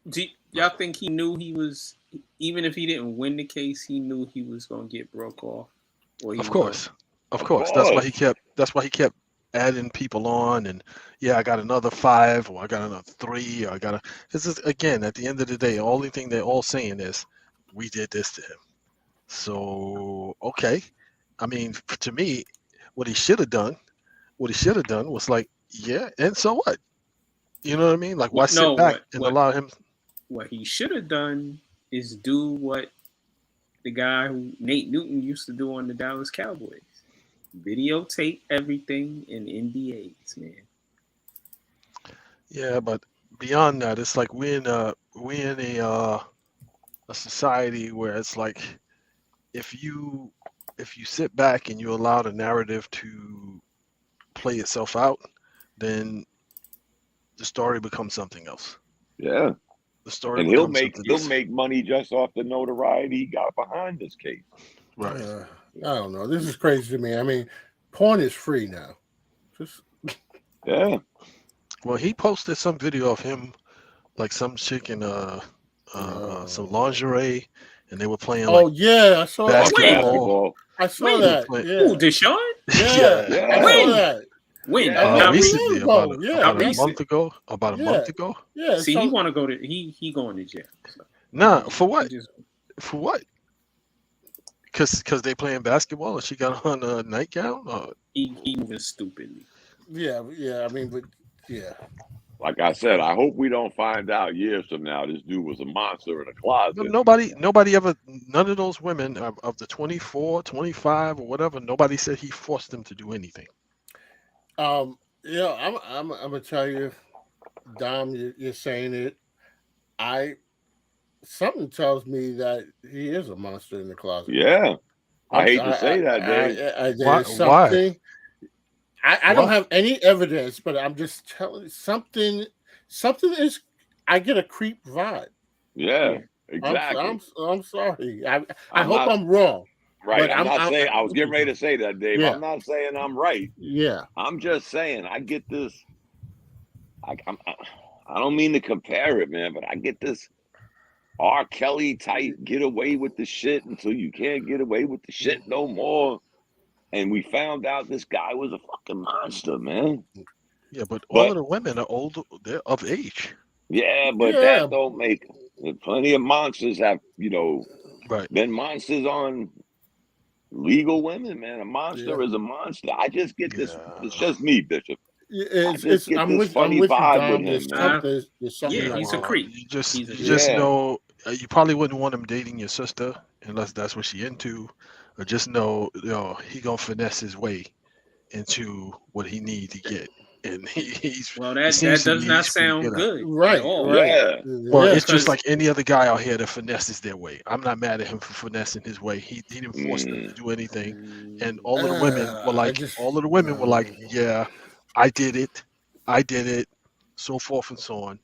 Do y'all think he knew he was, even if he didn't win the case, he knew he was going to get broke off? Of course. That's why he kept adding people on, and I got another 5, or I got another 3, or I got this is, again, at the end of the day, the only thing they're all saying is we did this to him. So okay, I mean, to me, what he should have done was like, and so what? You know what I mean? Like, why sit back and allow him? What he should have done is do what the guy who Nate Newton used to do on the Dallas Cowboys. Videotape everything in NDAs, man. Yeah, but beyond that, it's like we're in a society where it's like if you sit back and you allow the narrative to play itself out, then the story becomes something else. Yeah. The story, and he'll make money just off the notoriety he got behind this case. Right. I don't know. This is crazy to me. I mean, porn is free now. Yeah. Well, he posted some video of him, like some chick in some lingerie, and they were playing. I saw basketball. I saw that. Ooh, Deshaun? Yeah. I saw that. When? Recently, about a month ago. Yeah. See, he want to go to he going to jail. So. Nah, for what? For what? Because they playing basketball and she got on a nightgown? He moving stupidly. Yeah. I mean, but like I said, I hope we don't find out years from now this dude was a monster in a closet. But nobody ever, none of those women of the 24, 25 or whatever, nobody said he forced them to do anything. I'm gonna tell you, Dom, you're saying it. Something tells me that he is a monster in the closet. Yeah. I hate to say that, Dave. There's something. I don't have any evidence, but I'm just telling something is. I get a creep vibe. Yeah, exactly. I'm sorry. I I'm hope not- I'm wrong. Right. But I'm not saying I was getting ready to say that, Dave. Yeah. I'm not saying I'm right. Yeah. I'm just saying I get this. I don't mean to compare it, man, but I get this R. Kelly type get away with the shit until you can't get away with the shit no more. And we found out this guy was a fucking monster, man. Yeah, but all of the women are older. They're of age. Yeah, but that don't make plenty of monsters have, been monsters on legal women, man. A monster is a monster. I just get this. It's just me, Bishop. I'm with you, Dom. There's something he's a creep. You just know you probably wouldn't want him dating your sister unless that's what she into, or just know he gonna finesse his way into what he need to get. And that does not sound good. Right. Yeah. Well, it's just like any other guy out here that finesses their way. I'm not mad at him for finessing his way. He didn't force them to do anything. And all of the women were like, yeah, I did it, so forth and so on.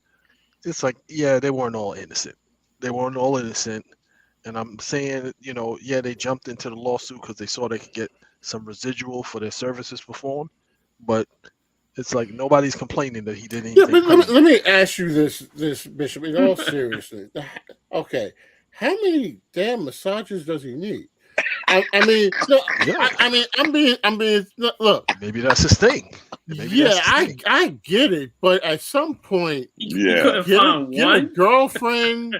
It's like, yeah, they weren't all innocent. And I'm saying, they jumped into the lawsuit because they saw they could get some residual for their services performed. But it's like nobody's complaining that he did anything. Yeah, but let me ask you this, Bishop, in all seriousness. Okay, how many damn massages does he need? I'm being. Look, maybe that's his thing. I get it, but at some point, you couldn't find get one a girlfriend.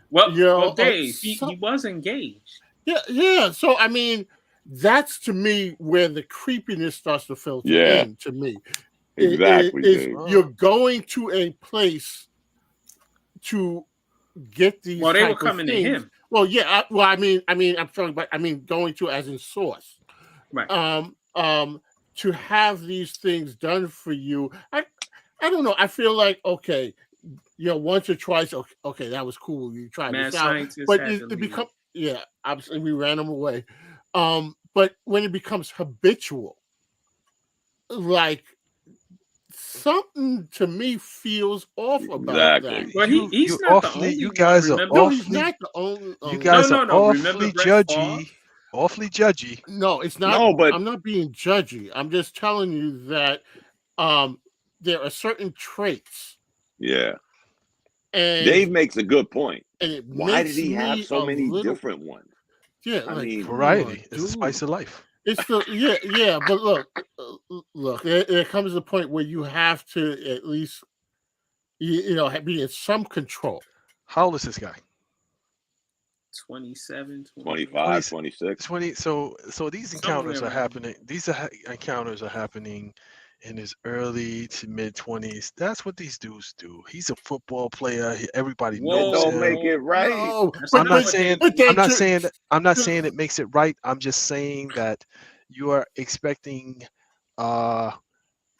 Well, Dave, he was engaged. Yeah. So I mean, that's to me where the creepiness starts to filter in. To me, exactly. You're going to a place to get these. Well, they were coming to him. Well, yeah. I'm sorry, but I mean going to as in source. Right. To have these things done for you, I don't know. I feel like once or twice, okay, that was cool. You tried this out, but it becomes obviously we ran them away. But when it becomes habitual, like something to me feels off about that. Well, he's not the only. You guys are awfully. He's not the only. You guys are awfully judgy. Awfully judgy. No, it's not. No, but I'm not being judgy. I'm just telling you that there are certain traits. Yeah. And Dave makes a good point. And why did he have so many different ones? Yeah, I mean, variety is the spice of life. It's the yeah. But look. There comes a point where you have to at least, be in some control. How old is this guy? 27, 25, 26. 20. So these encounters are happening. These encounters are happening in his early to mid 20s. That's what these dudes do. He's a football player. Everybody knows him. Don't make it right. No, I'm not saying it makes it right. I'm just saying that you are expecting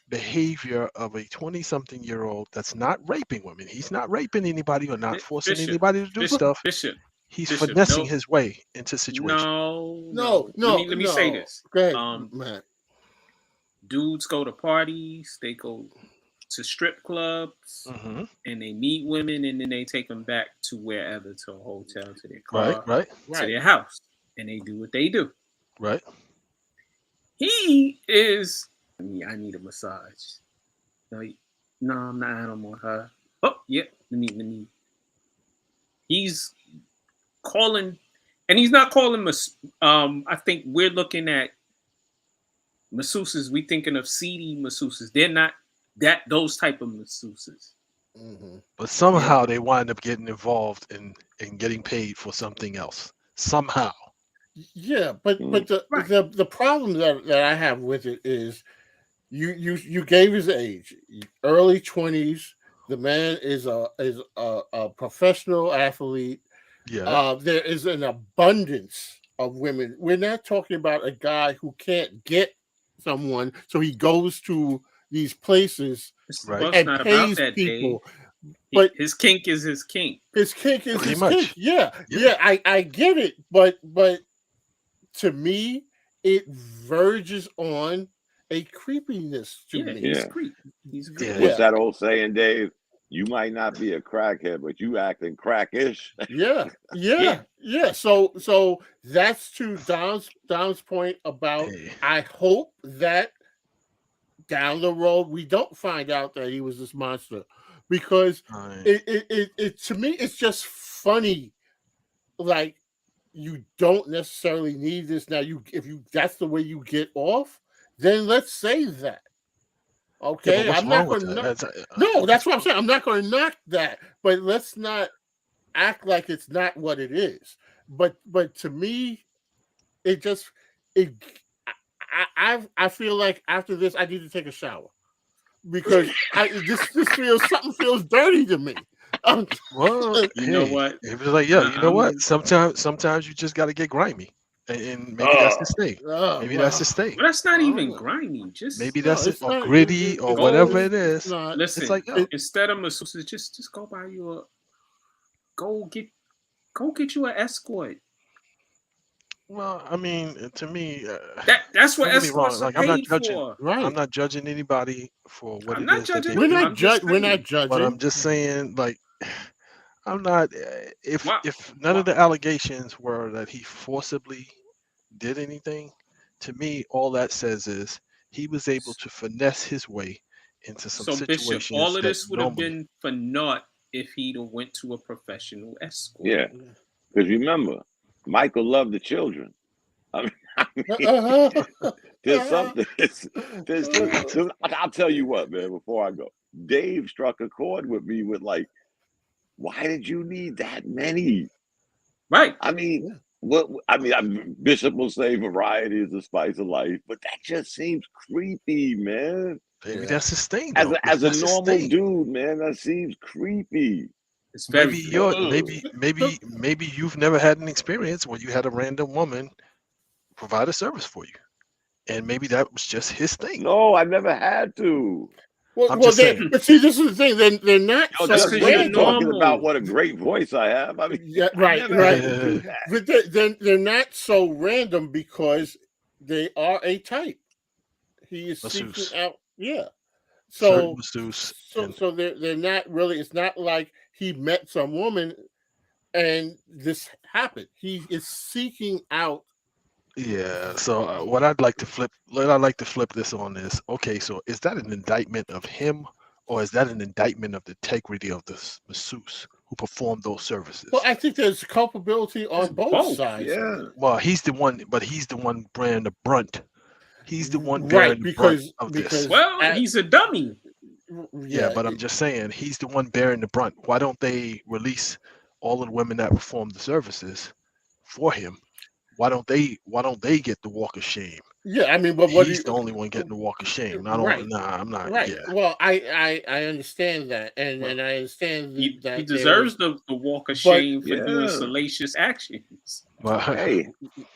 behavior of a 20-something-year-old that's not raping women. He's not raping anybody or not forcing anybody to do stuff. He's finessing his way into situations. No. Let me say this. Go ahead, man. Dudes go to parties. They go to strip clubs, and they meet women, and then they take them back to wherever, to a hotel, to their car, to their house, and they do what they do. Right. He is. I need a massage. No, I'm not. I don't want her. Oh, yeah. Let me. He's calling, and he's not calling I think we're looking at masseuses. We thinking of seedy masseuses. They're not those type of masseuses. But somehow they wind up getting involved in getting paid for something else. Somehow. Yeah, but the problem that I have with it is you gave his age, early 20s. The man is a professional athlete. Yeah. There is an abundance of women. We're not talking about a guy who can't get someone, so he goes to these places and pays people. But his kink is his kink. His kink is his kink. Yeah. I get it, but to me, it verges on a creepiness to Yeah, me. he's Yeah. creep. He's creep. Yeah. What's that old saying, Dave? You might not be a crackhead, but you acting crackish. Yeah. So that's to Don's point about. Hey. I hope that down the road we don't find out that he was this monster, because Right. it to me it's just funny. Like, you don't necessarily need this now. If that's the way you get off, then let's say that. Okay, Yeah, but I'm what's not wrong with going to that? no. That's what I'm saying. I'm not going to knock that, but let's not act like it's not what it is. But to me, it just it. I feel like after this, I need to take a shower, because something feels dirty to me. Well, You know what? It was like, yeah, you know what? I'm- Sometimes you just got to get grimy, and maybe that's the state. Maybe that's the state. But that's not even grimy. Just Maybe No, that's it, it's or not- gritty, it- or it's whatever not- it is. it's not- listen. It's like, yo, Instead of masseuses, just go buy you a go get you an escort. well, I mean, to me, That's what don't get me wrong, escorts are like, I'm not paid judging. for. Right. I'm not judging anybody for what I'm it not is that judging they We're do. not I'm just We're not saying. judging. But I'm just saying, like, I'm not. If Why- none of the allegations were that he forcibly did anything, to me, all that says is he was able to finesse his way into some So situations. Bishop, all of that this would have normally- been for naught if he'd have went to a professional escort. Yeah, because remember, Michael loved the children. I mean, there's something. I'll tell you what, man. Before I go, Dave struck a chord with me with, like, why did you need that many? Right. I mean, Bishop will say variety is the spice of life, but that just seems creepy, man. Maybe that's his thing. As though. a That's his normal thing. dude, man, that seems creepy. It's very Maybe creepy. you're maybe you've never had an experience where you had a random woman provide a service for you, and maybe that was just his thing. No, I never had to. I'm just saying. But see, this is the thing. They're not. Yo, so just because because you're you're talking normal. about what a great voice I have. I mean, Yeah, I right, never had right. to do that. But they're not so random, because they are a type. He is Masseuse. seeking out. Yeah. Certain So masseuse and- so they're not really. It's not like he met some woman and this happened. He is seeking out. Yeah. So what I'd like to flip this on is, okay, so is that an indictment of him, or is that an indictment of the integrity of the masseuse who performed those services? Well, I think there's culpability on both both, sides. Yeah. Well, he's the one bearing the brunt. He's the one Right, bearing the brunt because- of because- this. Well, he's a dummy. Yeah, but I'm just saying he's the one bearing the brunt. Why don't they release all of the women that performed the services for him? Why don't they get the walk of shame? Yeah, I mean, but what He's the only one getting the walk of shame. I don't. Right. Nah, I'm not. Right. Yeah. Well, I understand that, and I understand He that deserves the walk of But- shame for doing Yeah. salacious actions. Well, Hey,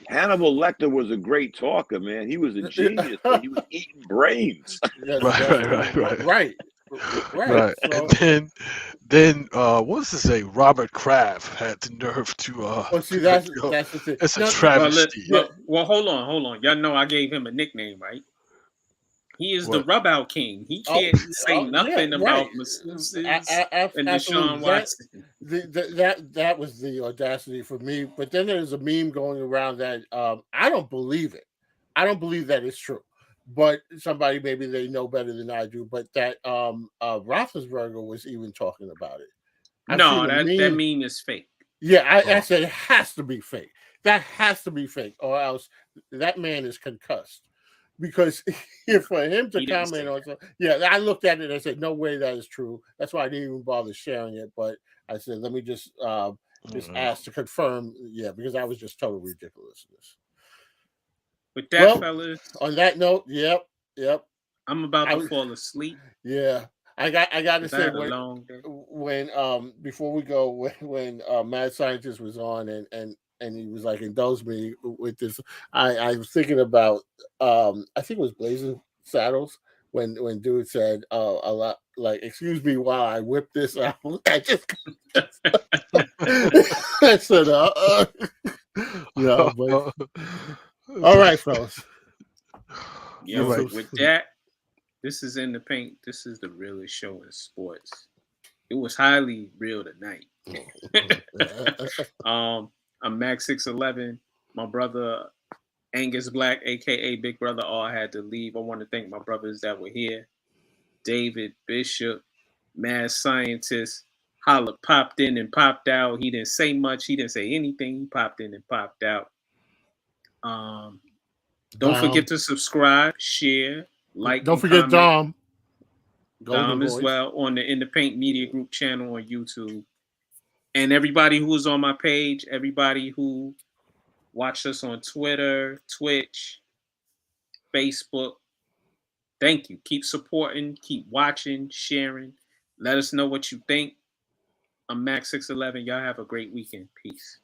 Hannibal Lecter was a great talker, man. He was a genius, but he was eating brains. Yes, Right. right. right. So, And then what does it say? Robert Kraft had the nerve to. well, see, that's the thing. It's a No, Well, travesty. hold on. Y'all know I gave him a nickname, right? He is the What? rub out king. He can't say yeah, nothing about right. masseuses Absolutely. and Deshaun Watson. That was the audacity for me. But then there's a meme going around that I don't believe it. I don't believe that it's true. But somebody, maybe they know better than I do. But that Roethlisberger was even talking about it. I've No, seen a that meme is fake. Yeah, I said it has to be fake. That has to be fake, or else that man is concussed. Because for him to He didn't comment say on something, yeah, I looked at it and I said, no way that is true. That's why I didn't even bother sharing it. But I said, let me just ask to confirm, because that was just total ridiculousness. With that, Well, fellas, On that note, yep. I'm about I to was- fall asleep. Yeah. I got to I say had a long day. when before we go, when Mad Scientist was on and he was like, indulge me with this. I was thinking about I think it was Blazing Saddles when dude said a lot like, excuse me while I whip this out. I just I said no, but all right, fellas. Yo, Right. with that, this is In the Paint. This is the realest show in sports. It was highly real tonight. I'm Max 611. My brother Angus Black, aka Big Brother, all had to leave. I want to thank my brothers that were here. David Bishop, mad scientist, Holla popped in and popped out. He didn't say much. He didn't say anything. He popped in and popped out. Don't forget to subscribe, share, like. Don't and forget comment. Dom as Boys. well on the In the Paint Media Group channel on YouTube. And everybody who was on my page, everybody who watched us on Twitter, Twitch, Facebook, thank you. Keep supporting, keep watching, sharing. Let us know what you think. I'm Max 611. Y'all have a great weekend. Peace.